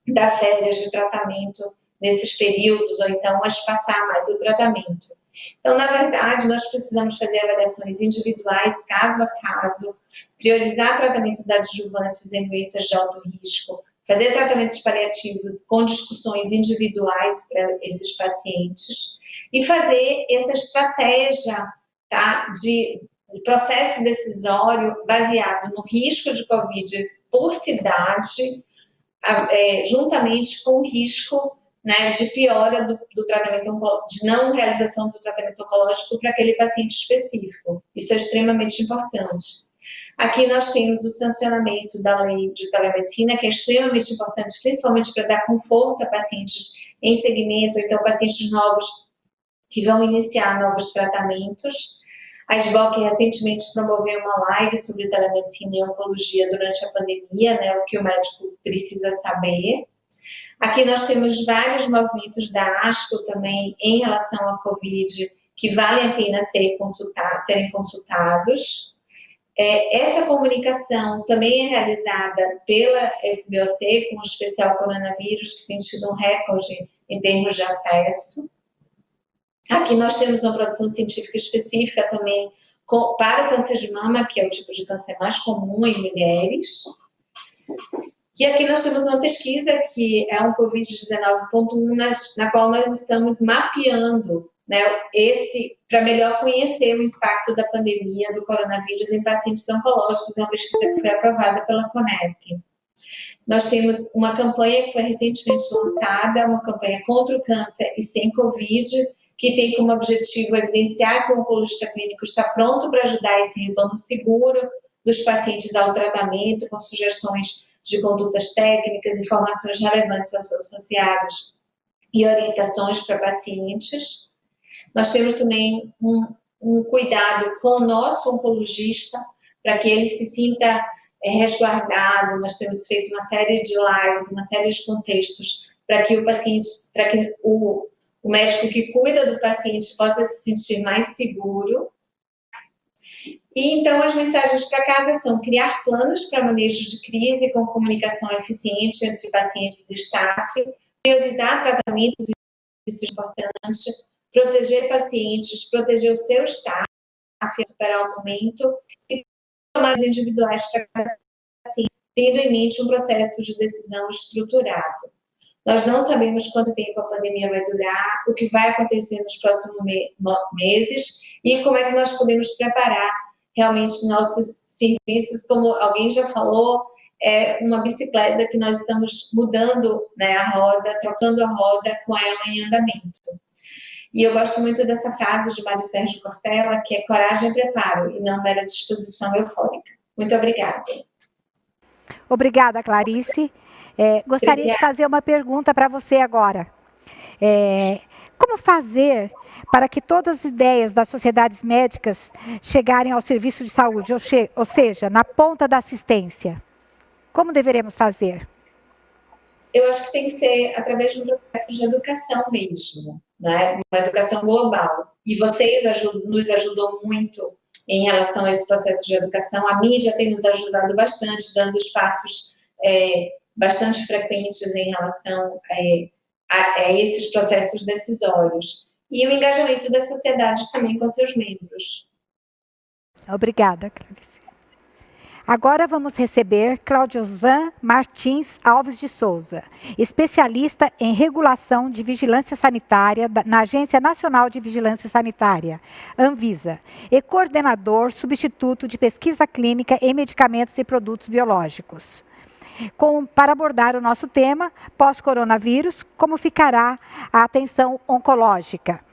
dar férias de tratamento nesses períodos, ou então espaçar mais o tratamento. Então, na verdade, nós precisamos fazer avaliações individuais, caso a caso, priorizar tratamentos adjuvantes em doenças de alto risco, fazer tratamentos paliativos com discussões individuais para esses pacientes e fazer essa estratégia, tá, de processo decisório baseado no risco de Covid por cidade, juntamente com o risco, né, de piora do tratamento oncológico, de não realização do tratamento oncológico para aquele paciente específico. Isso é extremamente importante. Aqui nós temos o sancionamento da lei de telemedicina, que é extremamente importante, principalmente para dar conforto a pacientes em segmento, então pacientes novos que vão iniciar novos tratamentos. A SBOC recentemente promoveu uma live sobre telemedicina e oncologia durante a pandemia, né, o que o médico precisa saber. Aqui nós temos vários movimentos da ASCO também em relação à Covid, que valem a pena serem consultados. Essa comunicação também é realizada pela SBOC, com o especial coronavírus, que tem tido um recorde em termos de acesso. Aqui nós temos uma produção científica específica também para o câncer de mama, que é o tipo de câncer mais comum em mulheres. E aqui nós temos uma pesquisa que é um Covid-19.1, na qual nós estamos mapeando, né, para melhor conhecer o impacto da pandemia do coronavírus em pacientes oncológicos. É uma pesquisa que foi aprovada pela CONEP. Nós temos uma campanha que foi recentemente lançada, uma campanha contra o câncer e sem Covid, que tem como objetivo evidenciar que o oncologista clínico está pronto para ajudar esse retorno seguro dos pacientes ao tratamento, com sugestões de condutas técnicas, informações relevantes aos associados e orientações para pacientes. Nós temos também um cuidado com o nosso oncologista, para que ele se sinta resguardado. Nós temos feito uma série de lives, uma série de contextos, para que o paciente, para que o médico que cuida do paciente possa se sentir mais seguro. E então as mensagens para casa são criar planos para manejo de crise com comunicação eficiente entre pacientes e staff, priorizar tratamentos, isso é importante, proteger pacientes, proteger o seu staff, superar o momento e tomar as individuais para cada paciente, tendo em mente um processo de decisão estruturado. Nós não sabemos quanto tempo a pandemia vai durar, o que vai acontecer nos próximos meses e como é que nós podemos preparar realmente nossos serviços. Como alguém já falou, é uma bicicleta que nós estamos mudando, né, a roda, trocando a roda com ela em andamento. E eu gosto muito dessa frase de Mário Sérgio Cortella, que é coragem e preparo, e não mera disposição eufórica. Muito obrigada. Obrigada, Clarice. Gostaria de fazer uma pergunta para você agora. Como fazer para que todas as ideias das sociedades médicas chegarem ao serviço de saúde, ou seja, na ponta da assistência? Como deveremos fazer? Eu acho que tem que ser através de um processo de educação mesmo, né? Uma educação global. E vocês nos ajudam muito em relação a esse processo de educação. A mídia tem nos ajudado bastante, dando espaços bastante frequentes em relação a esses processos decisórios. E o engajamento das sociedades também com seus membros. Obrigada, Clarice. Agora vamos receber Claudiosvan Martins Alves de Souza, especialista em regulação de vigilância sanitária na Agência Nacional de Vigilância Sanitária, Anvisa, e coordenador substituto de pesquisa clínica em medicamentos e produtos biológicos. Para abordar o nosso tema, pós-coronavírus, como ficará a atenção oncológica.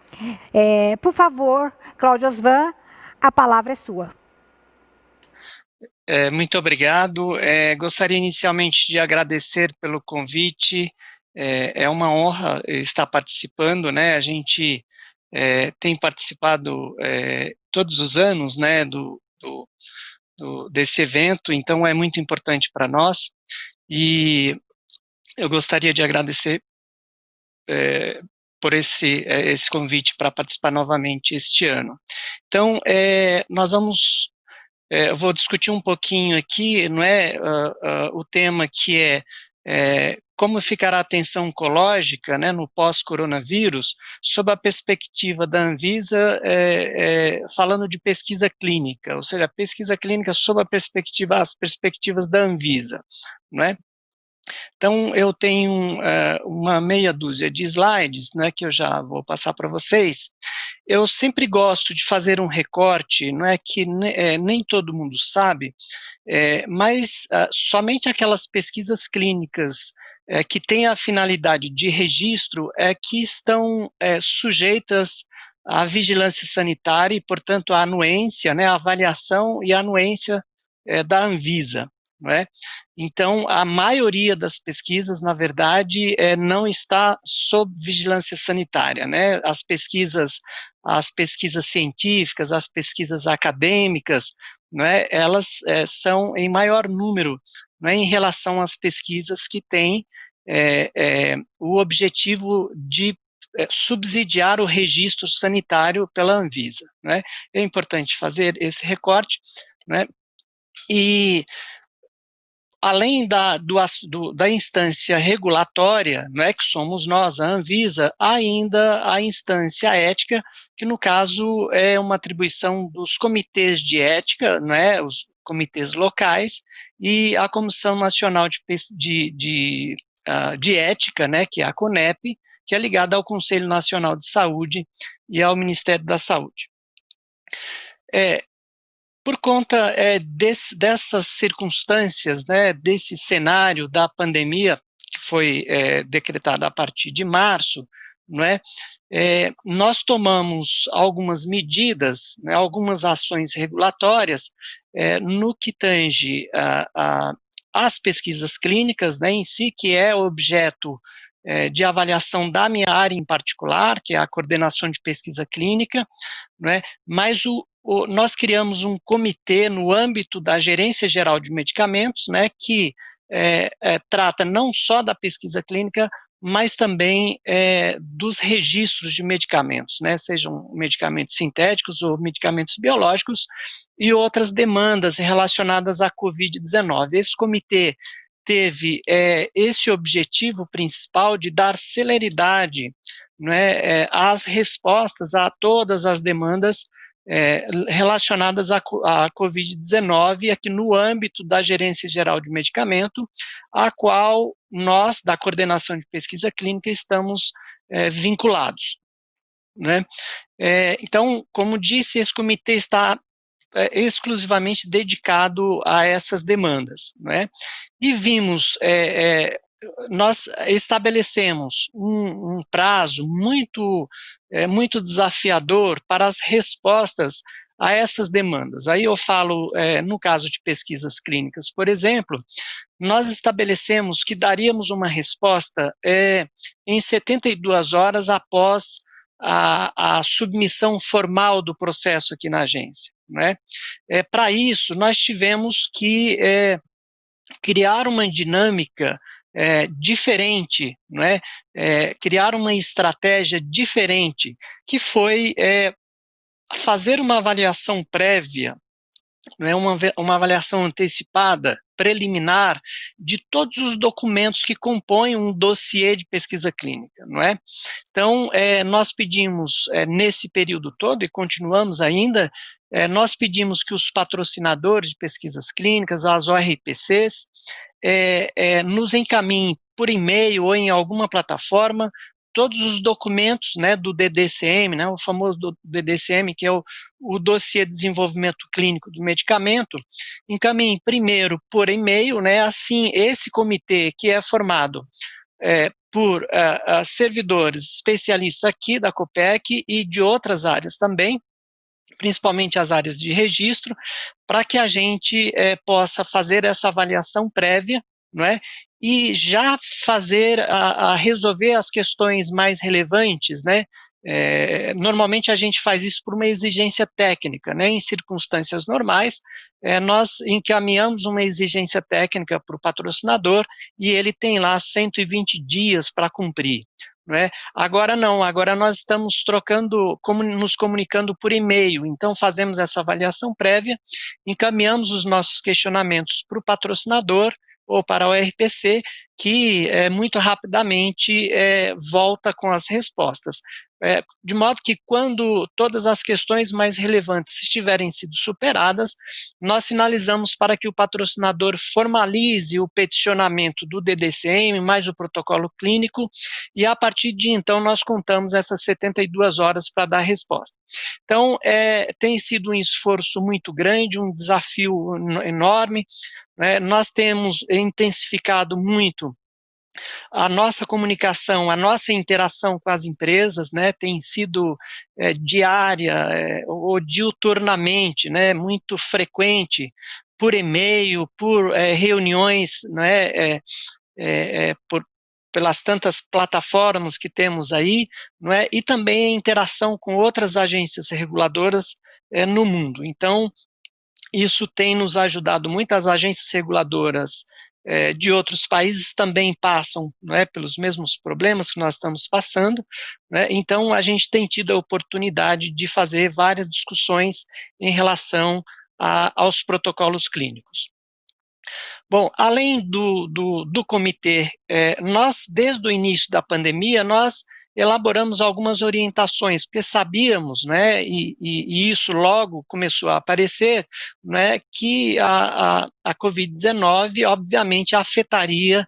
Por favor, Claudiosvan, a palavra é sua. Muito obrigado. Gostaria inicialmente de agradecer pelo convite. É uma honra estar participando, né? A gente tem participado todos os anos, né, desse evento, então é muito importante para nós. E eu gostaria de agradecer por esse convite para participar novamente este ano. Então, nós vamos... eu vou discutir um pouquinho aqui, não é, o tema que é como ficará a atenção oncológica, né, no pós-coronavírus, sob a perspectiva da Anvisa, falando de pesquisa clínica, ou seja, pesquisa clínica sob as perspectivas da Anvisa, não é? Então, eu tenho uma meia dúzia de slides, né, que eu já vou passar para vocês. Eu sempre gosto de fazer um recorte, não é que nem todo mundo sabe, mas somente aquelas pesquisas clínicas que têm a finalidade de registro que estão sujeitas à vigilância sanitária e, portanto, à anuência, né, a avaliação e a anuência da Anvisa. Não é? Então, a maioria das pesquisas, na verdade, não está sob vigilância sanitária, né? As pesquisas as pesquisas científicas, as pesquisas acadêmicas, não é, elas são em maior número, não é, em relação às pesquisas que têm o objetivo de subsidiar o registro sanitário pela Anvisa, né? É importante fazer esse recorte, né? E além da instância regulatória, não é, que somos nós, a Anvisa, há ainda a instância ética, que no caso é uma atribuição dos comitês de ética, não é, os comitês locais, e a Comissão Nacional de Ética, né, que é a CONEP, que é ligada ao Conselho Nacional de Saúde e ao Ministério da Saúde. Por conta dessas circunstâncias, né, desse cenário da pandemia, que foi decretada a partir de março, não é, nós tomamos algumas medidas, né, algumas ações regulatórias no que tange as pesquisas clínicas, né, em si, que é objeto de avaliação da minha área em particular, que é a coordenação de pesquisa clínica, não é, mas nós criamos um comitê no âmbito da Gerência Geral de Medicamentos, né, que trata não só da pesquisa clínica, mas também dos registros de medicamentos, né, sejam medicamentos sintéticos ou medicamentos biológicos, e outras demandas relacionadas à Covid-19. Esse comitê teve esse objetivo principal de dar celeridade, não é, às respostas a todas as demandas relacionadas à Covid-19, aqui no âmbito da Gerência Geral de Medicamento, a qual nós, da Coordenação de Pesquisa Clínica, estamos vinculados, né? Então, como disse, esse comitê está exclusivamente dedicado a essas demandas, né? E vimos, nós estabelecemos um prazo muito desafiador para as respostas a essas demandas. Aí eu falo, no caso de pesquisas clínicas, por exemplo, nós estabelecemos que daríamos uma resposta em 72 horas após a submissão formal do processo aqui na agência, né? Para isso, nós tivemos que criar uma dinâmica diferente, não é? Criar uma estratégia diferente, que foi fazer uma avaliação prévia, não é? Uma avaliação antecipada, preliminar, de todos os documentos que compõem um dossiê de pesquisa clínica, não é? Então, nós pedimos, nesse período todo, e continuamos ainda, nós pedimos que os patrocinadores de pesquisas clínicas, as ORPCs, nos encaminhem por e-mail ou em alguma plataforma todos os documentos, né, do DDCM, né, o famoso DDCM, que é o dossiê de desenvolvimento clínico do medicamento, encaminhem primeiro por e-mail, né, assim esse comitê, que é formado por servidores especialistas aqui da COPEC e de outras áreas também, principalmente as áreas de registro, para que a gente possa fazer essa avaliação prévia, não é? E já fazer resolver as questões mais relevantes, né? Normalmente a gente faz isso por uma exigência técnica, né? Em circunstâncias normais, nós encaminhamos uma exigência técnica para o patrocinador e ele tem lá 120 dias para cumprir. Não é? Agora não, agora nós estamos nos comunicando por e-mail, então fazemos essa avaliação prévia, encaminhamos os nossos questionamentos para o patrocinador ou para o RPC, que muito rapidamente volta com as respostas. De modo que quando todas as questões mais relevantes estiverem sido superadas, nós sinalizamos para que o patrocinador formalize o peticionamento do DDCM, mais o protocolo clínico, e a partir de então nós contamos essas 72 horas para dar resposta. Então, tem sido um esforço muito grande, um desafio enorme, né? Nós temos intensificado muito a nossa comunicação, a nossa interação com as empresas, né, tem sido diária ou diuturnamente, né, muito frequente, por e-mail, por reuniões, né, por pelas tantas plataformas que temos aí, não é? E também a interação com outras agências reguladoras no mundo. Então, isso tem nos ajudado muito. As agências reguladoras de outros países também passam, não é, pelos mesmos problemas que nós estamos passando, né? Então a gente tem tido a oportunidade de fazer várias discussões em relação aos protocolos clínicos. Bom, além do comitê, nós, desde o início da pandemia, nós elaboramos algumas orientações, porque sabíamos, né, e isso logo começou a aparecer, né, que a Covid-19, obviamente, afetaria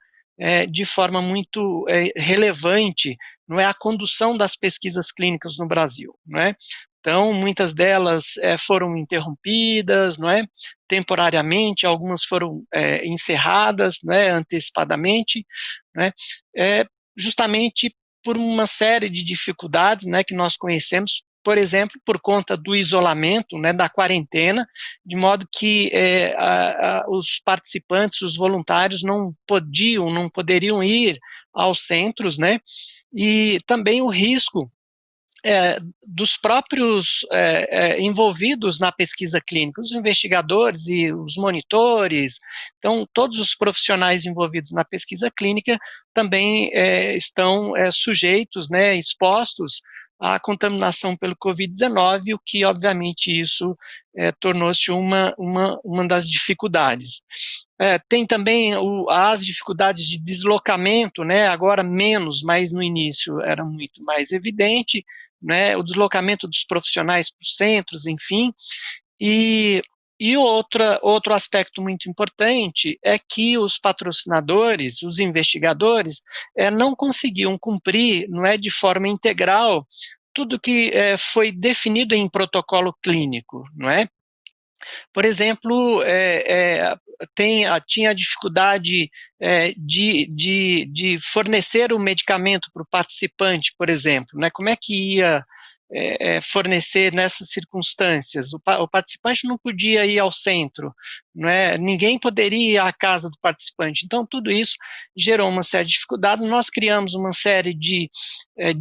de forma muito relevante, não é, a condução das pesquisas clínicas no Brasil, não é? Então, muitas delas foram interrompidas, não é, temporariamente, algumas foram encerradas, né, antecipadamente, né, justamente por uma série de dificuldades, né, que nós conhecemos, por exemplo, por conta do isolamento, né, da quarentena, de modo que os participantes, os voluntários não poderiam ir aos centros, né, e também o risco dos próprios envolvidos na pesquisa clínica, os investigadores e os monitores, então todos os profissionais envolvidos na pesquisa clínica também estão sujeitos, né, expostos à contaminação pelo Covid-19, o que obviamente isso tornou-se uma das dificuldades. Tem também as dificuldades de deslocamento, né, agora menos, mas no início era muito mais evidente, né, o deslocamento dos profissionais para os centros, enfim, e outro aspecto muito importante é que os patrocinadores, os investigadores, não conseguiam cumprir, não é, de forma integral, tudo que foi definido em protocolo clínico, não é? Por exemplo, tinha a dificuldade de fornecer o medicamento para o participante, por exemplo, né? Como é que ia fornecer nessas circunstâncias? O participante não podia ir ao centro, não é? Ninguém poderia ir à casa do participante. Então, tudo isso gerou uma série de dificuldades. Nós criamos uma série de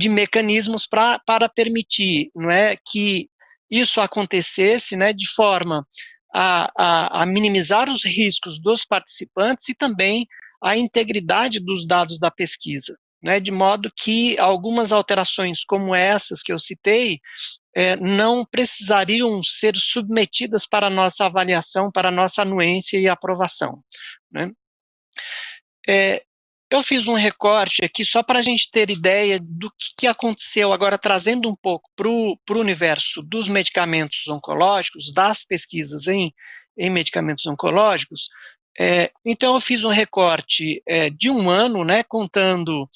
mecanismos para permitir, não é, que isso acontecesse, né, de forma a minimizar os riscos dos participantes e também a integridade dos dados da pesquisa, né, de modo que algumas alterações como essas que eu citei não precisariam ser submetidas para a nossa avaliação, para a nossa anuência e aprovação, né. Eu fiz um recorte aqui só para a gente ter ideia do que aconteceu, agora trazendo um pouco para o universo dos medicamentos oncológicos, das pesquisas em medicamentos oncológicos. Então, eu fiz um recorte de um ano, né, contando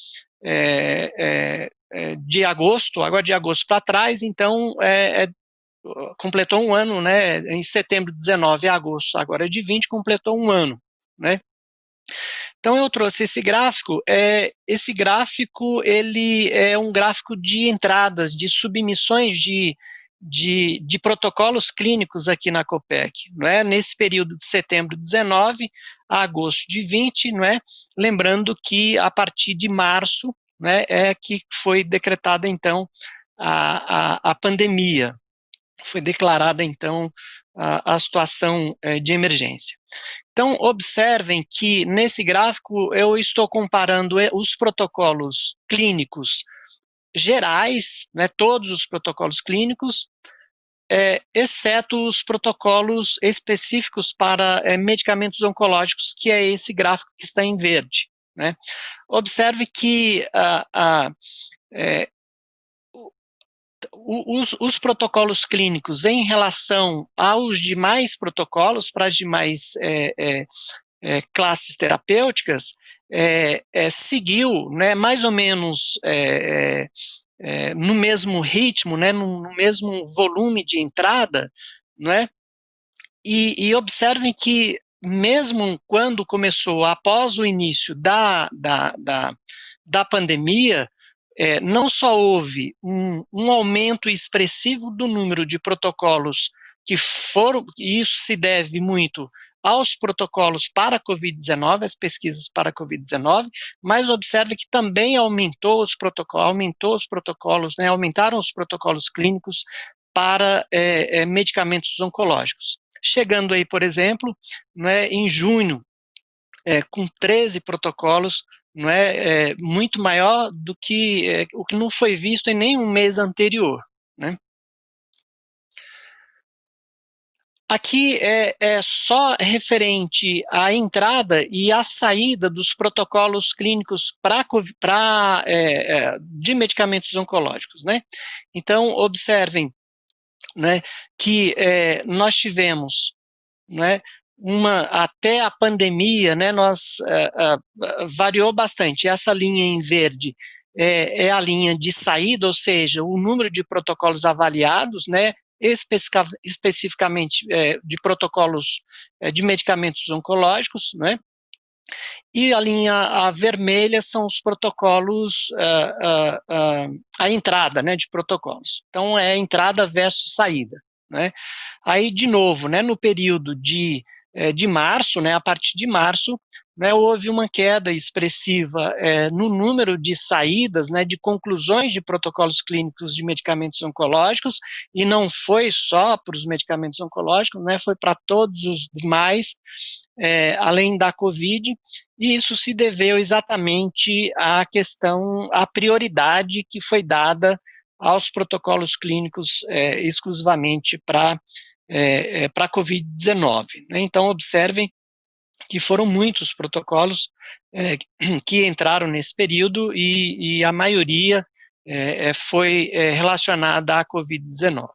de agosto, agora de agosto para trás, então completou um ano, né, em setembro de 19 a agosto, agora de 20, completou um ano, né. Então, eu trouxe esse gráfico. Esse gráfico, ele é um gráfico de entradas, de submissões de protocolos clínicos aqui na COPEC, não é? Nesse período de setembro de 19 a agosto de 20, não é? Lembrando que a partir de março, né, que foi decretada, então, a pandemia. Foi declarada, então, a situação de emergência. Então, observem que nesse gráfico eu estou comparando os protocolos clínicos gerais, né, todos os protocolos clínicos, exceto os protocolos específicos para medicamentos oncológicos, que é esse gráfico que está em verde, né. Observe que os protocolos clínicos em relação aos demais protocolos, para as demais classes terapêuticas, seguiu, né, mais ou menos no mesmo ritmo, né, no mesmo volume de entrada, não é? E observem que mesmo quando começou, após o início da pandemia, não só houve um aumento expressivo do número de protocolos que foram, e isso se deve muito aos protocolos para a Covid-19, as pesquisas para a Covid-19, mas observe que também aumentaram os protocolos, né, aumentaram os protocolos clínicos para medicamentos oncológicos. Chegando aí, por exemplo, né, em junho, com 13 protocolos, não é, muito maior do que o que não foi visto em nenhum mês anterior, né? Aqui é só referente à entrada e à saída dos protocolos clínicos de medicamentos oncológicos, né? Então, observem, né, que nós tivemos, né, até a pandemia, né, variou bastante. Essa linha em verde é a linha de saída, ou seja, o número de protocolos avaliados, né, especificamente de protocolos de medicamentos oncológicos, né, e a linha vermelha são os protocolos, a entrada, né, de protocolos. Então, é entrada versus saída, né. Aí, de novo, né, no período de março, né, a partir de março, né, houve uma queda expressiva no número de saídas, né, de conclusões de protocolos clínicos de medicamentos oncológicos, e não foi só para os medicamentos oncológicos, né, foi para todos os demais, além da Covid, e isso se deveu exatamente à prioridade que foi dada aos protocolos clínicos exclusivamente para a Covid-19. Né? Então, observem que foram muitos protocolos que entraram nesse período e a maioria foi relacionada à Covid-19.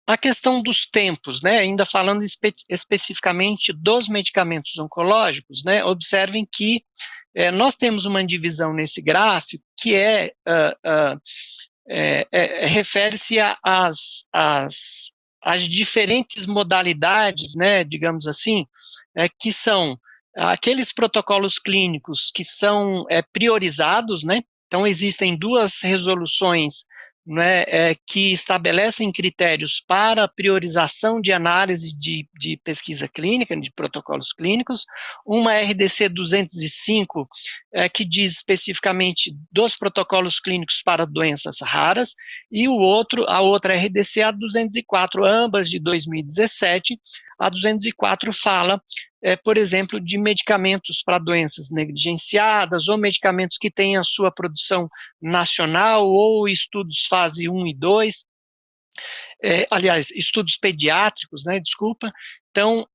A questão dos tempos, né, ainda falando especificamente dos medicamentos oncológicos, né, observem que nós temos uma divisão nesse gráfico que refere-se às diferentes modalidades, né, digamos assim, que são aqueles protocolos clínicos que são priorizados, né, então existem duas resoluções, né, que estabelecem critérios para priorização de análise de pesquisa clínica, de protocolos clínicos, uma RDC 205, que diz especificamente dos protocolos clínicos para doenças raras, e a outra RDC, a 204, ambas de 2017, a 204 fala, por exemplo, de medicamentos para doenças negligenciadas, ou medicamentos que têm a sua produção nacional, ou estudos fase 1 e 2, aliás, estudos pediátricos, né, desculpa. Então,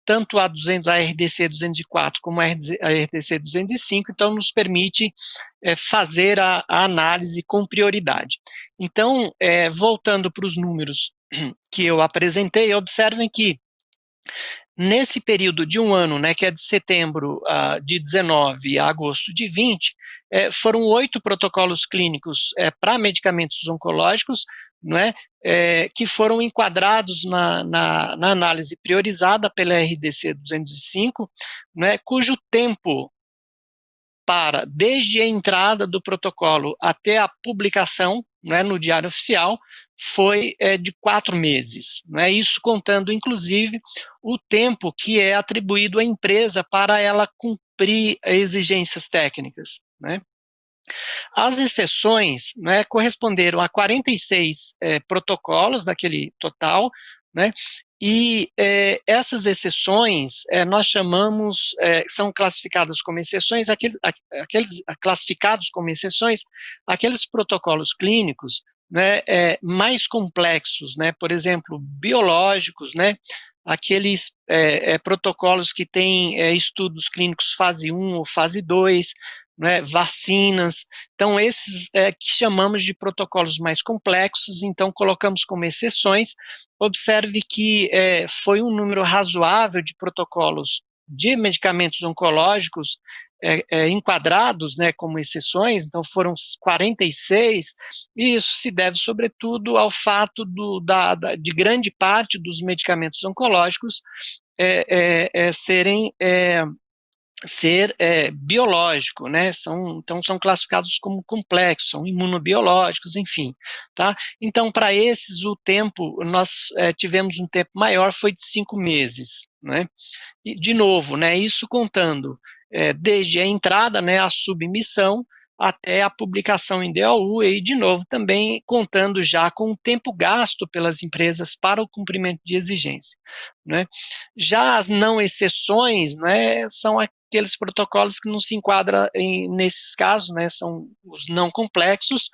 tanto a RDC 204 como a RDC 205, então, nos permite fazer a análise com prioridade. Então, voltando para os números que eu apresentei, observem que nesse período de um ano, né, que é de setembro de 19 a agosto de 20, foram 8 protocolos clínicos para medicamentos oncológicos, não é, que foram enquadrados na análise priorizada pela RDC 205, não é, cujo tempo desde a entrada do protocolo até a publicação, né, no Diário Oficial, foi de 4 meses, né, isso contando, inclusive, o tempo que é atribuído à empresa para ela cumprir exigências técnicas, né. As exceções, né, corresponderam a 46 protocolos daquele total, né, e essas exceções nós chamamos, são classificadas como exceções, classificados como exceções, aqueles protocolos clínicos, né, mais complexos, né, por exemplo, biológicos, né, aqueles protocolos que têm estudos clínicos fase 1 ou fase 2, né, vacinas, então esses que chamamos de protocolos mais complexos, então colocamos como exceções. Observe que foi um número razoável de protocolos de medicamentos oncológicos enquadrados, né, como exceções, então foram 46, e isso se deve sobretudo ao fato de grande parte dos medicamentos oncológicos serem ser biológico, né? Então são classificados como complexos, são imunobiológicos, enfim, tá? Então, para esses, o tempo, nós tivemos um tempo maior, foi de 5 meses, né? E, de novo, né, isso contando desde a entrada, né, a submissão, até a publicação em DOU, e, de novo, também contando já com o tempo gasto pelas empresas para o cumprimento de exigência, né? Já as não exceções, né, são aqueles protocolos que não se enquadram nesses casos, né, são os não complexos,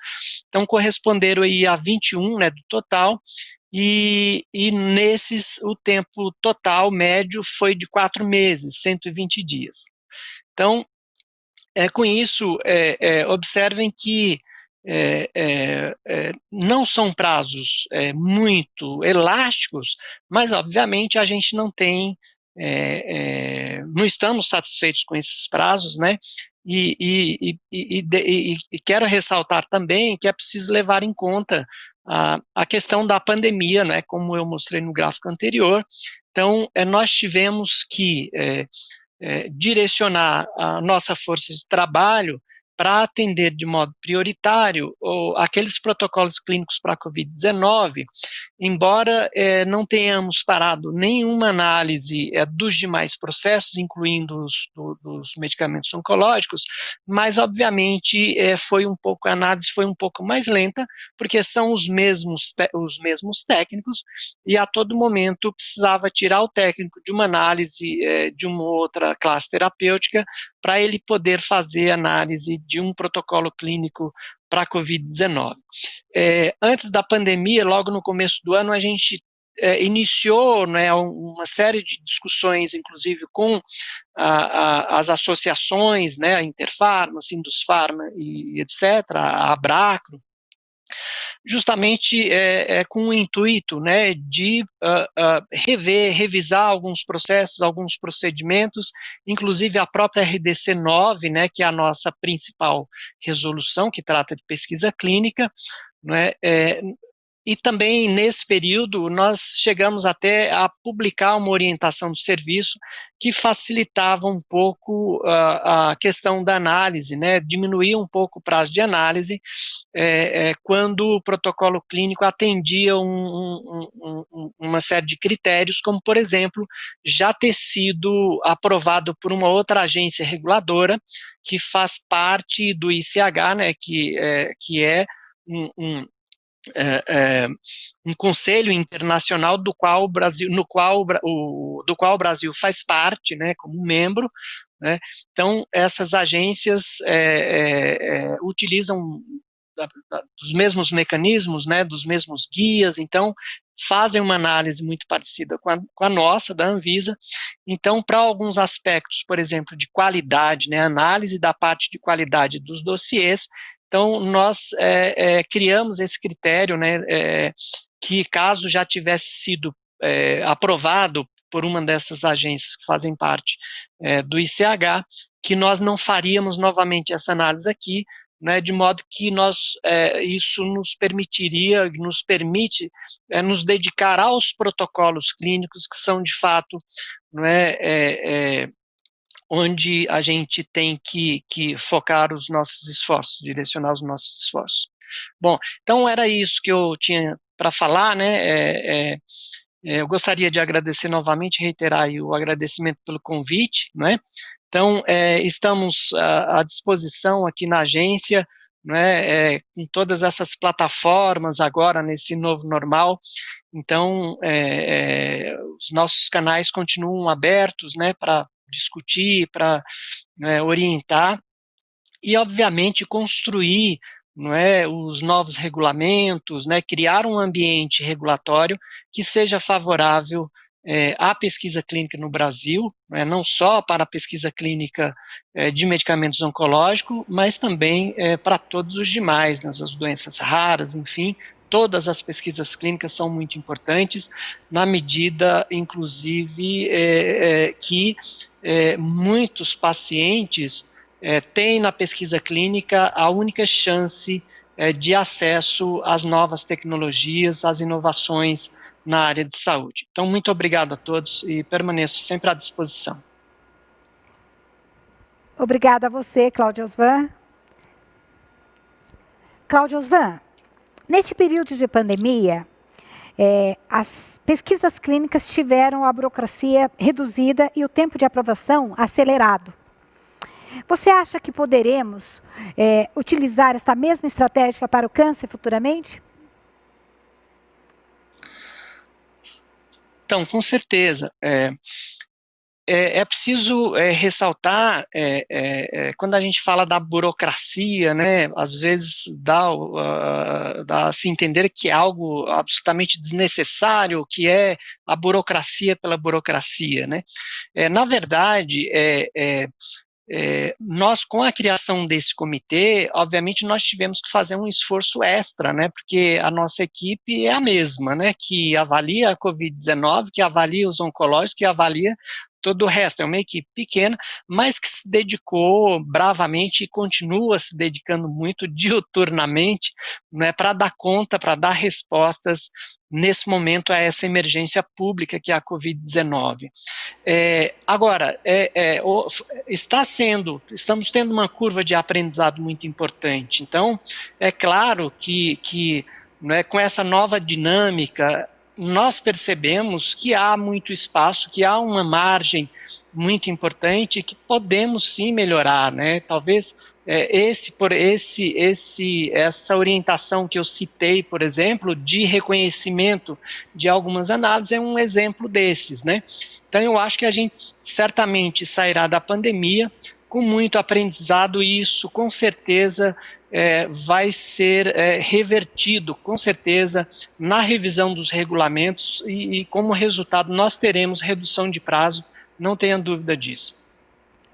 então corresponderam aí a 21, né, do total, e nesses o tempo total médio foi de 4 meses, 120 dias. Então, com isso, observem que não são prazos muito elásticos, mas, obviamente, a gente não tem, não estamos satisfeitos com esses prazos, né? E quero ressaltar também que é preciso levar em conta a questão da pandemia, né? Como eu mostrei no gráfico anterior. Então, nós tivemos que direcionar a nossa força de trabalho para atender de modo prioritário aqueles protocolos clínicos para a Covid-19, embora não tenhamos parado nenhuma análise dos demais processos, incluindo dos medicamentos oncológicos, mas, obviamente, a análise foi um pouco mais lenta, porque são os mesmos técnicos, e a todo momento precisava tirar o técnico de uma análise de uma outra classe terapêutica para ele poder fazer análise de um protocolo clínico para a Covid-19. Antes da pandemia, logo no começo do ano, a gente iniciou, né, uma série de discussões, inclusive com as associações, né, a Interfarma, a Sindusfarma e etc., a Abracro, justamente com o intuito, né, de revisar alguns processos, alguns procedimentos, inclusive a própria RDC 9, né, que é a nossa principal resolução, que trata de pesquisa clínica, né, e também, nesse período, nós chegamos até a publicar uma orientação do serviço que facilitava um pouco a questão da análise, né, diminuía um pouco o prazo de análise, quando o protocolo clínico atendia uma série de critérios, como, por exemplo, já ter sido aprovado por uma outra agência reguladora, que faz parte do ICH, né, que é um conselho internacional do qual o Brasil faz parte, né, como membro, né? Então, essas agências utilizam dos mesmos mecanismos, né, dos mesmos guias, então fazem uma análise muito parecida com a nossa, da Anvisa. Então, para alguns aspectos, por exemplo, de qualidade, né, análise da parte de qualidade dos dossiês, então nós criamos esse critério, né, que caso já tivesse sido aprovado por uma dessas agências que fazem parte do ICH, que nós não faríamos novamente essa análise aqui, né, de modo que isso nos permite nos dedicar aos protocolos clínicos, que são, de fato, não onde a gente tem que focar os nossos esforços, direcionar os nossos esforços. Bom, então era isso que eu tinha para falar, né, eu gostaria de agradecer novamente, reiterar aí o agradecimento pelo convite, né. Então, estamos à disposição aqui na agência, né, com todas essas plataformas agora nesse novo normal. Então, os nossos canais continuam abertos, né, para discutir, para orientar e, obviamente, construir, não é, os novos regulamentos, né, criar um ambiente regulatório que seja favorável à pesquisa clínica no Brasil, não só para a pesquisa clínica de medicamentos oncológicos, mas também para todos os demais, né, as doenças raras, enfim, todas as pesquisas clínicas são muito importantes, na medida, inclusive, que muitos pacientes têm na pesquisa clínica a única chance de acesso às novas tecnologias, às inovações na área de saúde. Então, muito obrigado a todos e permaneço sempre à disposição. Obrigada a você, Cláudio Osvan. Cláudio Osvan, neste período de pandemia, as pesquisas clínicas tiveram a burocracia reduzida e o tempo de aprovação acelerado. Você acha que poderemos utilizar esta mesma estratégia para o câncer futuramente? Então, com certeza. É preciso ressaltar, quando a gente fala da burocracia, né, às vezes dá a se entender que é algo absolutamente desnecessário, que é a burocracia pela burocracia, né? Na verdade, nós, com a criação desse comitê, obviamente nós tivemos que fazer um esforço extra, né, porque a nossa equipe é a mesma, né, que avalia a Covid-19, que avalia os oncológicos, que avalia todo o resto. É uma equipe pequena, mas que se dedicou bravamente e continua se dedicando muito diuturnamente, né, para dar conta, para dar respostas nesse momento a essa emergência pública que é a Covid-19. Agora, estamos tendo uma curva de aprendizado muito importante. Então, é claro que né, com essa nova dinâmica, nós percebemos que há muito espaço, que há uma margem muito importante, que podemos sim melhorar, né? Talvez essa orientação que eu citei, por exemplo, de reconhecimento de algumas análises é um exemplo desses, né? Então eu acho que a gente certamente sairá da pandemia com muito aprendizado e isso com certeza vai ser revertido, com certeza, na revisão dos regulamentos e como resultado nós teremos redução de prazo, não tenha dúvida disso.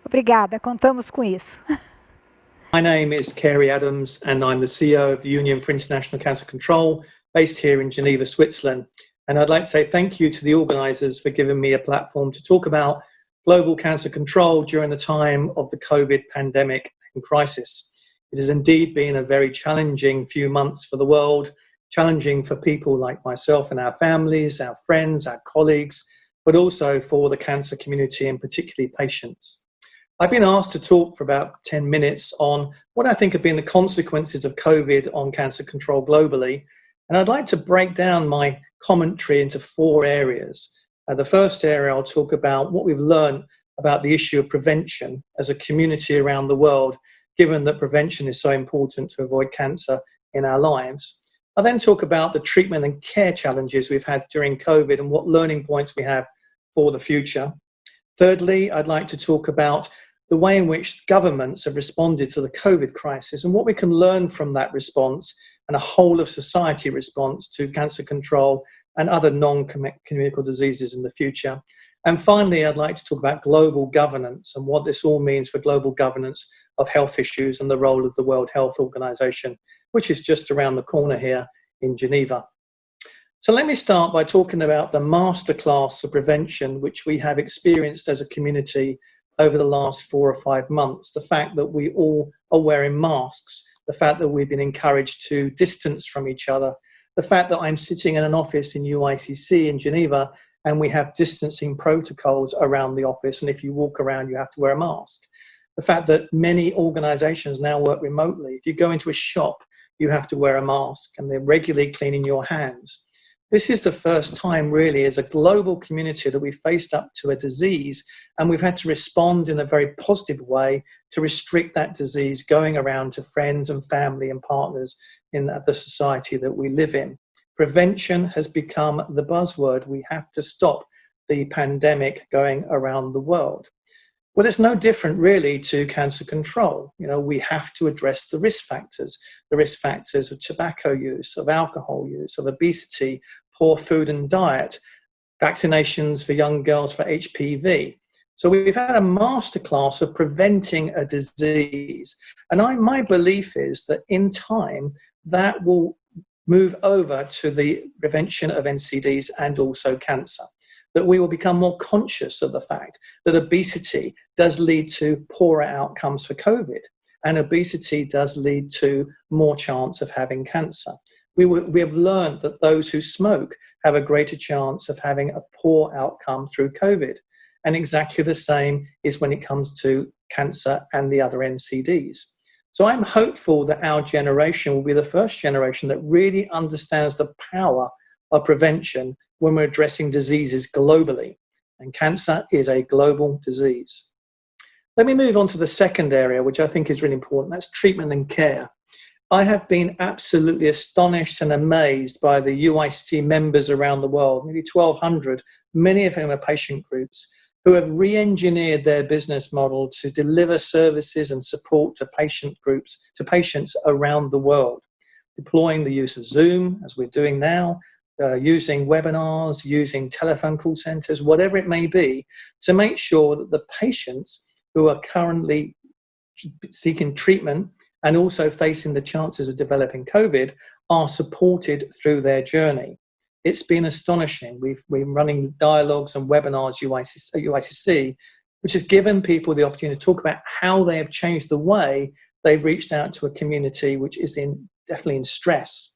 Obrigada, contamos com isso. My name is Kerry Adams and I'm the CEO of the Union for International Cancer Control based here in Geneva, Switzerland. And I'd like to say thank you to the organisers for giving me a platform to talk about global cancer control during the time of the COVID pandemic and crisis. It has indeed been a very challenging few months for the world, challenging for people like myself and our families, our friends, our colleagues, but also for the cancer community and particularly patients. I've been asked to talk for about 10 minutes on what I think have been the consequences of COVID on cancer control globally. And I'd like to break down my commentary into 4 areas. The first area, I'll talk about what we've learned about the issue of prevention as a community around the world, given that prevention is so important to avoid cancer in our lives. I'll then talk about the treatment and care challenges we've had during COVID and what learning points we have for the future. Thirdly, I'd like to talk about the way in which governments have responded to the COVID crisis and what we can learn from that response and a whole of society response to cancer control and other non-communicable diseases in the future. And finally, I'd like to talk about global governance and what this all means for global governance of health issues and the role of the World Health Organization, which is just around the corner here in Geneva. So let me start by talking about the masterclass of prevention, which we have experienced as a community over the last 4 or 5 months. The fact that we all are wearing masks, the fact that we've been encouraged to distance from each other, the fact that I'm sitting in an office in UICC in Geneva and we have distancing protocols around the office, and if you walk around you have to wear a mask. The fact that many organizations now work remotely. If you go into a shop, you have to wear a mask and they're regularly cleaning your hands. This is the first time really as a global community that we've faced up to a disease and we've had to respond in a very positive way to restrict that disease going around to friends and family and partners in the society that we live in. Prevention has become the buzzword. We have to stop the pandemic going around the world. Well, it's no different really to cancer control. You know, we have to address the risk factors of tobacco use, of alcohol use, of obesity, poor food and diet, vaccinations for young girls for HPV. So we've had a masterclass of preventing a disease. And my belief is that in time, that will move over to the prevention of NCDs and also cancer. That we will become more conscious of the fact that obesity does lead to poorer outcomes for COVID, and obesity does lead to more chance of having cancer. We have learned that those who smoke have a greater chance of having a poor outcome through COVID. And exactly the same is when it comes to cancer and the other NCDs. So I'm hopeful that our generation will be the first generation that really understands the power of prevention when we're addressing diseases globally. And cancer is a global disease. Let me move on to the second area, which I think is really important. That's treatment and care. I have been absolutely astonished and amazed by the UICC members around the world, maybe 1,200, many of whom are patient groups, who have re-engineered their business model to deliver services and support to patient groups, to patients around the world, deploying the use of Zoom, as we're doing now, using webinars, using telephone call centers, whatever it may be, to make sure that the patients who are currently seeking treatment and also facing the chances of developing COVID are supported through their journey. It's been astonishing. We've been running dialogues and webinars at UICC, which has given people the opportunity to talk about how they have changed the way they've reached out to a community which is definitely in stress.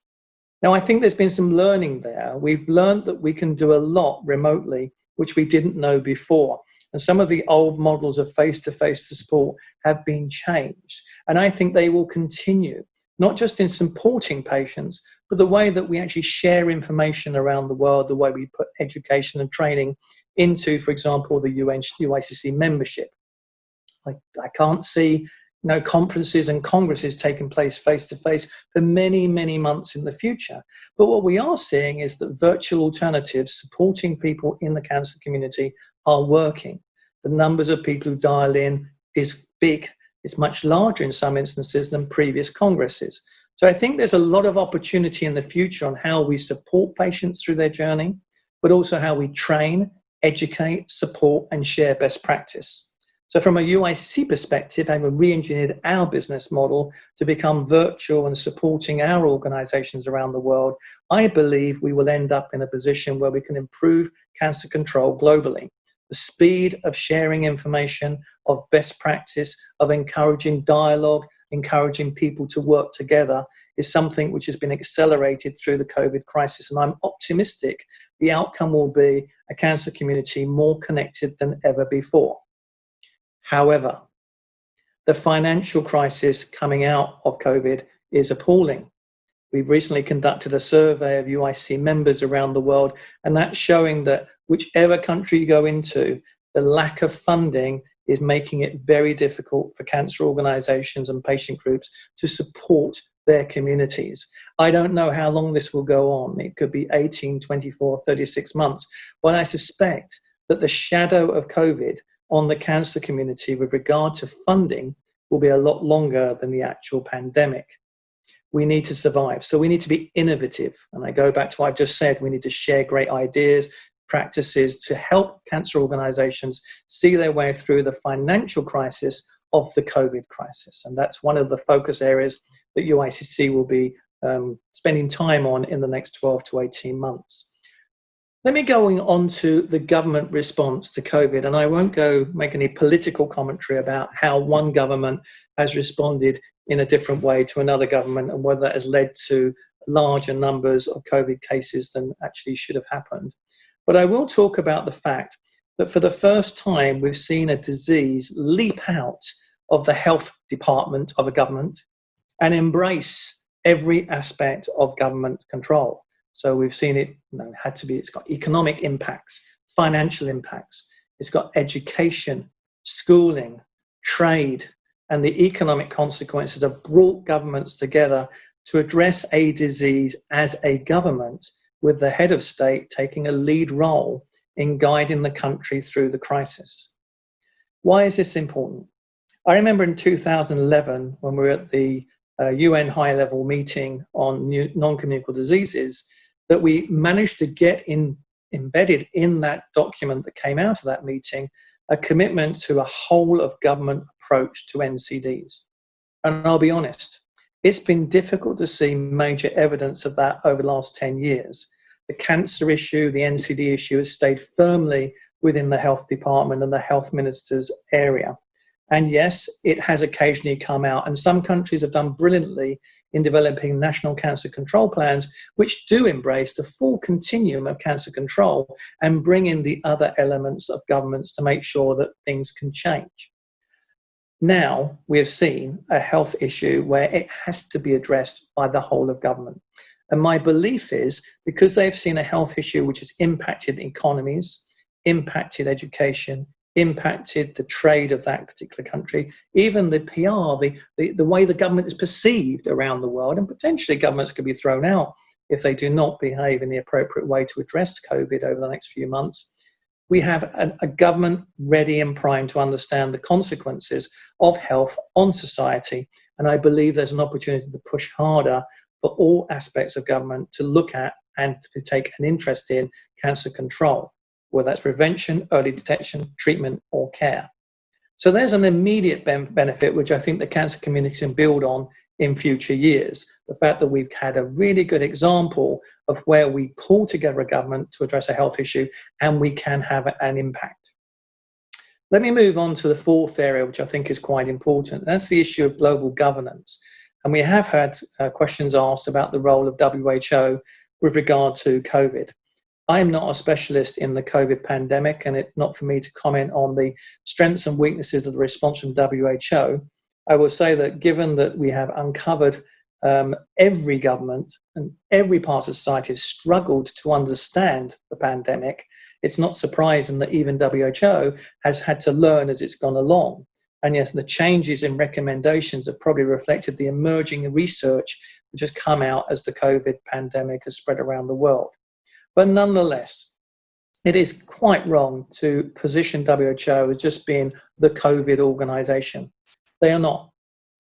Now, I think there's been some learning there. We've learned that we can do a lot remotely, which we didn't know before. And some of the old models of face-to-face support have been changed. And I think they will continue, not just in supporting patients, but the way that we actually share information around the world, the way we put education and training into, for example, the UICC membership. I can't see conferences and congresses taking place face-to-face for many, many months in the future. But what we are seeing is that virtual alternatives supporting people in the cancer community are working. The numbers of people who dial in is big. It's much larger in some instances than previous congresses. So I think there's a lot of opportunity in the future on how we support patients through their journey, but also how we train, educate, support, and share best practice. So from a UICC perspective, having re-engineered our business model to become virtual and supporting our organizations around the world, I believe we will end up in a position where we can improve cancer control globally. The speed of sharing information, of best practice, of encouraging dialogue, encouraging people to work together is something which has been accelerated through the COVID crisis. And I'm optimistic the outcome will be a cancer community more connected than ever before. However, the financial crisis coming out of COVID is appalling. We've recently conducted a survey of UICC members around the world, and that's showing that whichever country you go into, the lack of funding is making it very difficult for cancer organizations and patient groups to support their communities. I don't know how long this will go on. It could be 18, 24, 36 months. But I suspect that the shadow of COVID on the cancer community with regard to funding will be a lot longer than the actual pandemic. We need to survive. So we need to be innovative. And I go back to what I've just said. We need to share great ideas, practices to help cancer organizations see their way through the financial crisis of the COVID crisis. And that's one of the focus areas that UICC will be spending time on in the next 12 to 18 months. Let me go on to the government response to COVID, and I won't go make any political commentary about how one government has responded in a different way to another government and whether that has led to larger numbers of COVID cases than actually should have happened. But I will talk about the fact that for the first time, we've seen a disease leap out of the health department of a government and embrace every aspect of government control. So we've seen it, it's got economic impacts, financial impacts, it's got education, schooling, trade, and the economic consequences have brought governments together to address a disease as a government, with the head of state taking a lead role in guiding the country through the crisis. Why is this important? I remember in 2011, when we were at the UN high-level meeting on non-communicable diseases, that we managed to get embedded in that document that came out of that meeting, a commitment to a whole of government approach to NCDs. And I'll be honest, it's been difficult to see major evidence of that over the last 10 years. The cancer issue, the NCD issue has stayed firmly within the health department and the health minister's area. And yes, it has occasionally come out, and some countries have done brilliantly in developing national cancer control plans, which do embrace the full continuum of cancer control and bring in the other elements of governments to make sure that things can change. Now we have seen a health issue where it has to be addressed by the whole of government. And my belief is because they've seen a health issue which has impacted economies, impacted education, impacted the trade of that particular country, even the PR, the way the government is perceived around the world, and potentially governments could be thrown out if they do not behave in the appropriate way to address COVID over the next few months. We have a government ready and primed to understand the consequences of health on society. And I believe there's an opportunity to push harder for all aspects of government to look at and to take an interest in cancer control, whether that's prevention, early detection, treatment, or care. So there's an immediate benefit, which I think the cancer community can build on in future years. The fact that we've had a really good example of where we pull together a government to address a health issue and we can have an impact. Let me move on to the fourth area, which I think is quite important. That's the issue of global governance. And we have had questions asked about the role of WHO with regard to COVID. I'm not a specialist in the COVID pandemic, and it's not for me to comment on the strengths and weaknesses of the response from WHO. I will say that given that we have uncovered every government and every part of society has struggled to understand the pandemic, it's not surprising that even WHO has had to learn as it's gone along. And yes, the changes in recommendations have probably reflected the emerging research which has come out as the COVID pandemic has spread around the world. But nonetheless, it is quite wrong to position WHO as just being the COVID organization. They are not.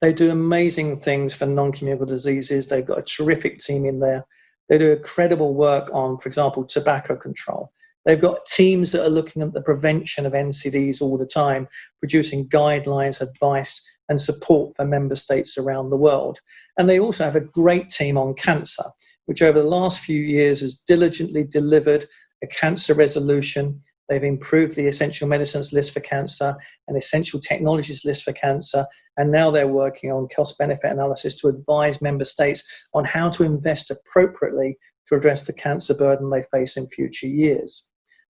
They do amazing things for non-communicable diseases. They've got a terrific team in there. They do incredible work on, for example, tobacco control. They've got teams that are looking at the prevention of NCDs all the time, producing guidelines, advice, and support for member states around the world. And they also have a great team on cancer, which over the last few years has diligently delivered a cancer resolution. They've improved the essential medicines list for cancer and essential technologies list for cancer. And now they're working on cost-benefit analysis to advise member states on how to invest appropriately to address the cancer burden they face in future years.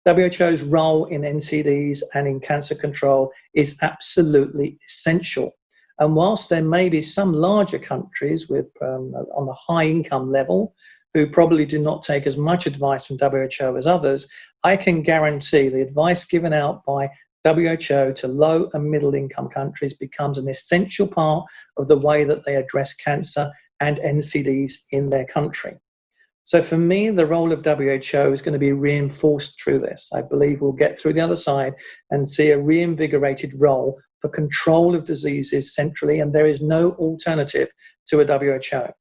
WHO's role in NCDs and in cancer control is absolutely essential. And whilst there may be some larger countries with on the high income level who probably do not take as much advice from WHO as others, I can guarantee the advice given out by WHO to low and middle income countries becomes an essential part of the way that they address cancer and NCDs in their country. So for me, the role of WHO is going to be reinforced through this. I believe we'll get through the other side and see a reinvigorated role for control of diseases centrally, and there is no alternative to a WHO.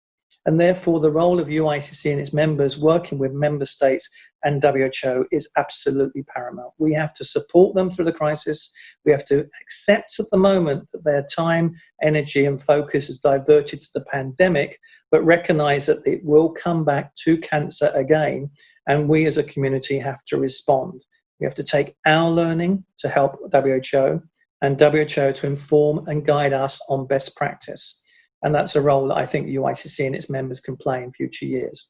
And therefore, the role of UICC and its members working with member states and WHO is absolutely paramount. We have to support them through the crisis. We have to accept at the moment that their time, energy, and focus is diverted to the pandemic, but recognize that it will come back to cancer again, and we as a community have to respond. We have to take our learning to help WHO and WHO to inform and guide us on best practice. And that's a role that I think UICC and its members can play in future years.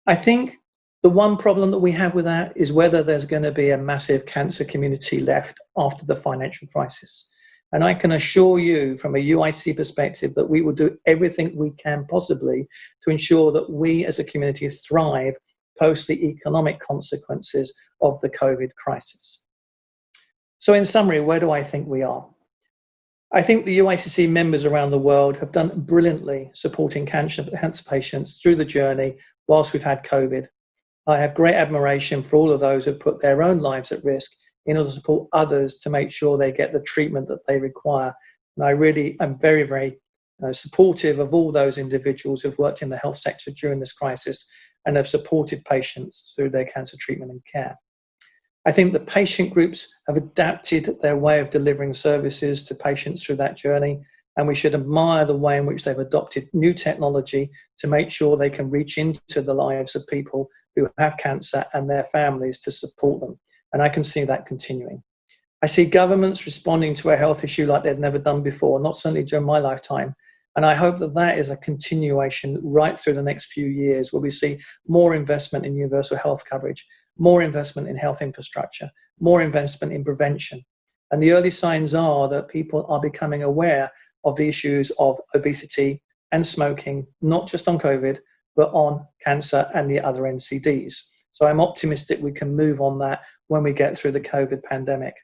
I think the one problem that we have with that is whether there's going to be a massive cancer community left after the financial crisis. And I can assure you from a UIC perspective that we will do everything we can possibly to ensure that we as a community thrive post the economic consequences of the COVID crisis. So in summary, where do I think we are? I think the UICC members around the world have done brilliantly supporting cancer patients through the journey whilst we've had COVID. I have great admiration for all of those who have put their own lives at risk in order to support others to make sure they get the treatment that they require. And I really am very, very supportive of all those individuals who've worked in the health sector during this crisis and have supported patients through their cancer treatment and care. I think the patient groups have adapted their way of delivering services to patients through that journey, and we should admire the way in which they've adopted new technology to make sure they can reach into the lives of people who have cancer and their families to support them. And I can see that continuing. I see governments responding to a health issue like they've never done before, not certainly during my lifetime. And I hope that that is a continuation right through the next few years, where we see more investment in universal health coverage, more investment in health infrastructure, more investment in prevention. And the early signs are that people are becoming aware of the issues of obesity and smoking, not just on COVID, but on cancer and the other NCDs. So I'm optimistic we can move on that when we get through the COVID pandemic.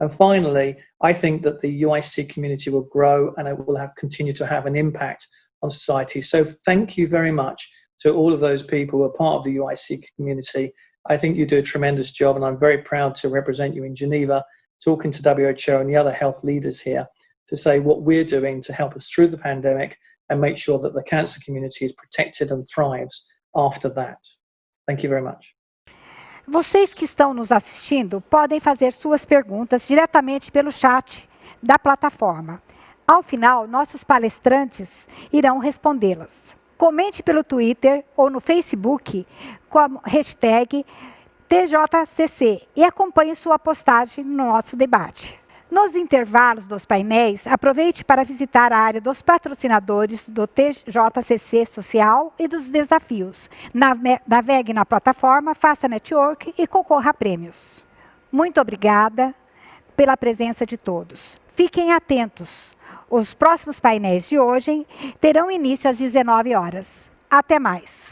And finally, I think that the UIC community will grow and it will continue to have an impact on society. So thank you very much to all of those people who are part of the UIC community. I think you do a tremendous job, and I'm very proud to represent you in Geneva, talking to WHO and the other health leaders here to say what we're doing to help us through the pandemic and make sure that the cancer community is protected and thrives after that. Thank you very much. Vocês que estão nos assistindo podem fazer suas perguntas diretamente pelo chat da plataforma. Ao final, nossos palestrantes irão respondê-las. Comente pelo Twitter ou no Facebook com a hashtag TJCC e acompanhe sua postagem no nosso debate. Nos intervalos dos painéis, aproveite para visitar a área dos patrocinadores do TJCC Social e dos desafios. Navegue na plataforma, faça network e concorra a prêmios. Muito obrigada pela presença de todos. Fiquem atentos. Os próximos painéis de hoje terão início às 19 horas. Até mais.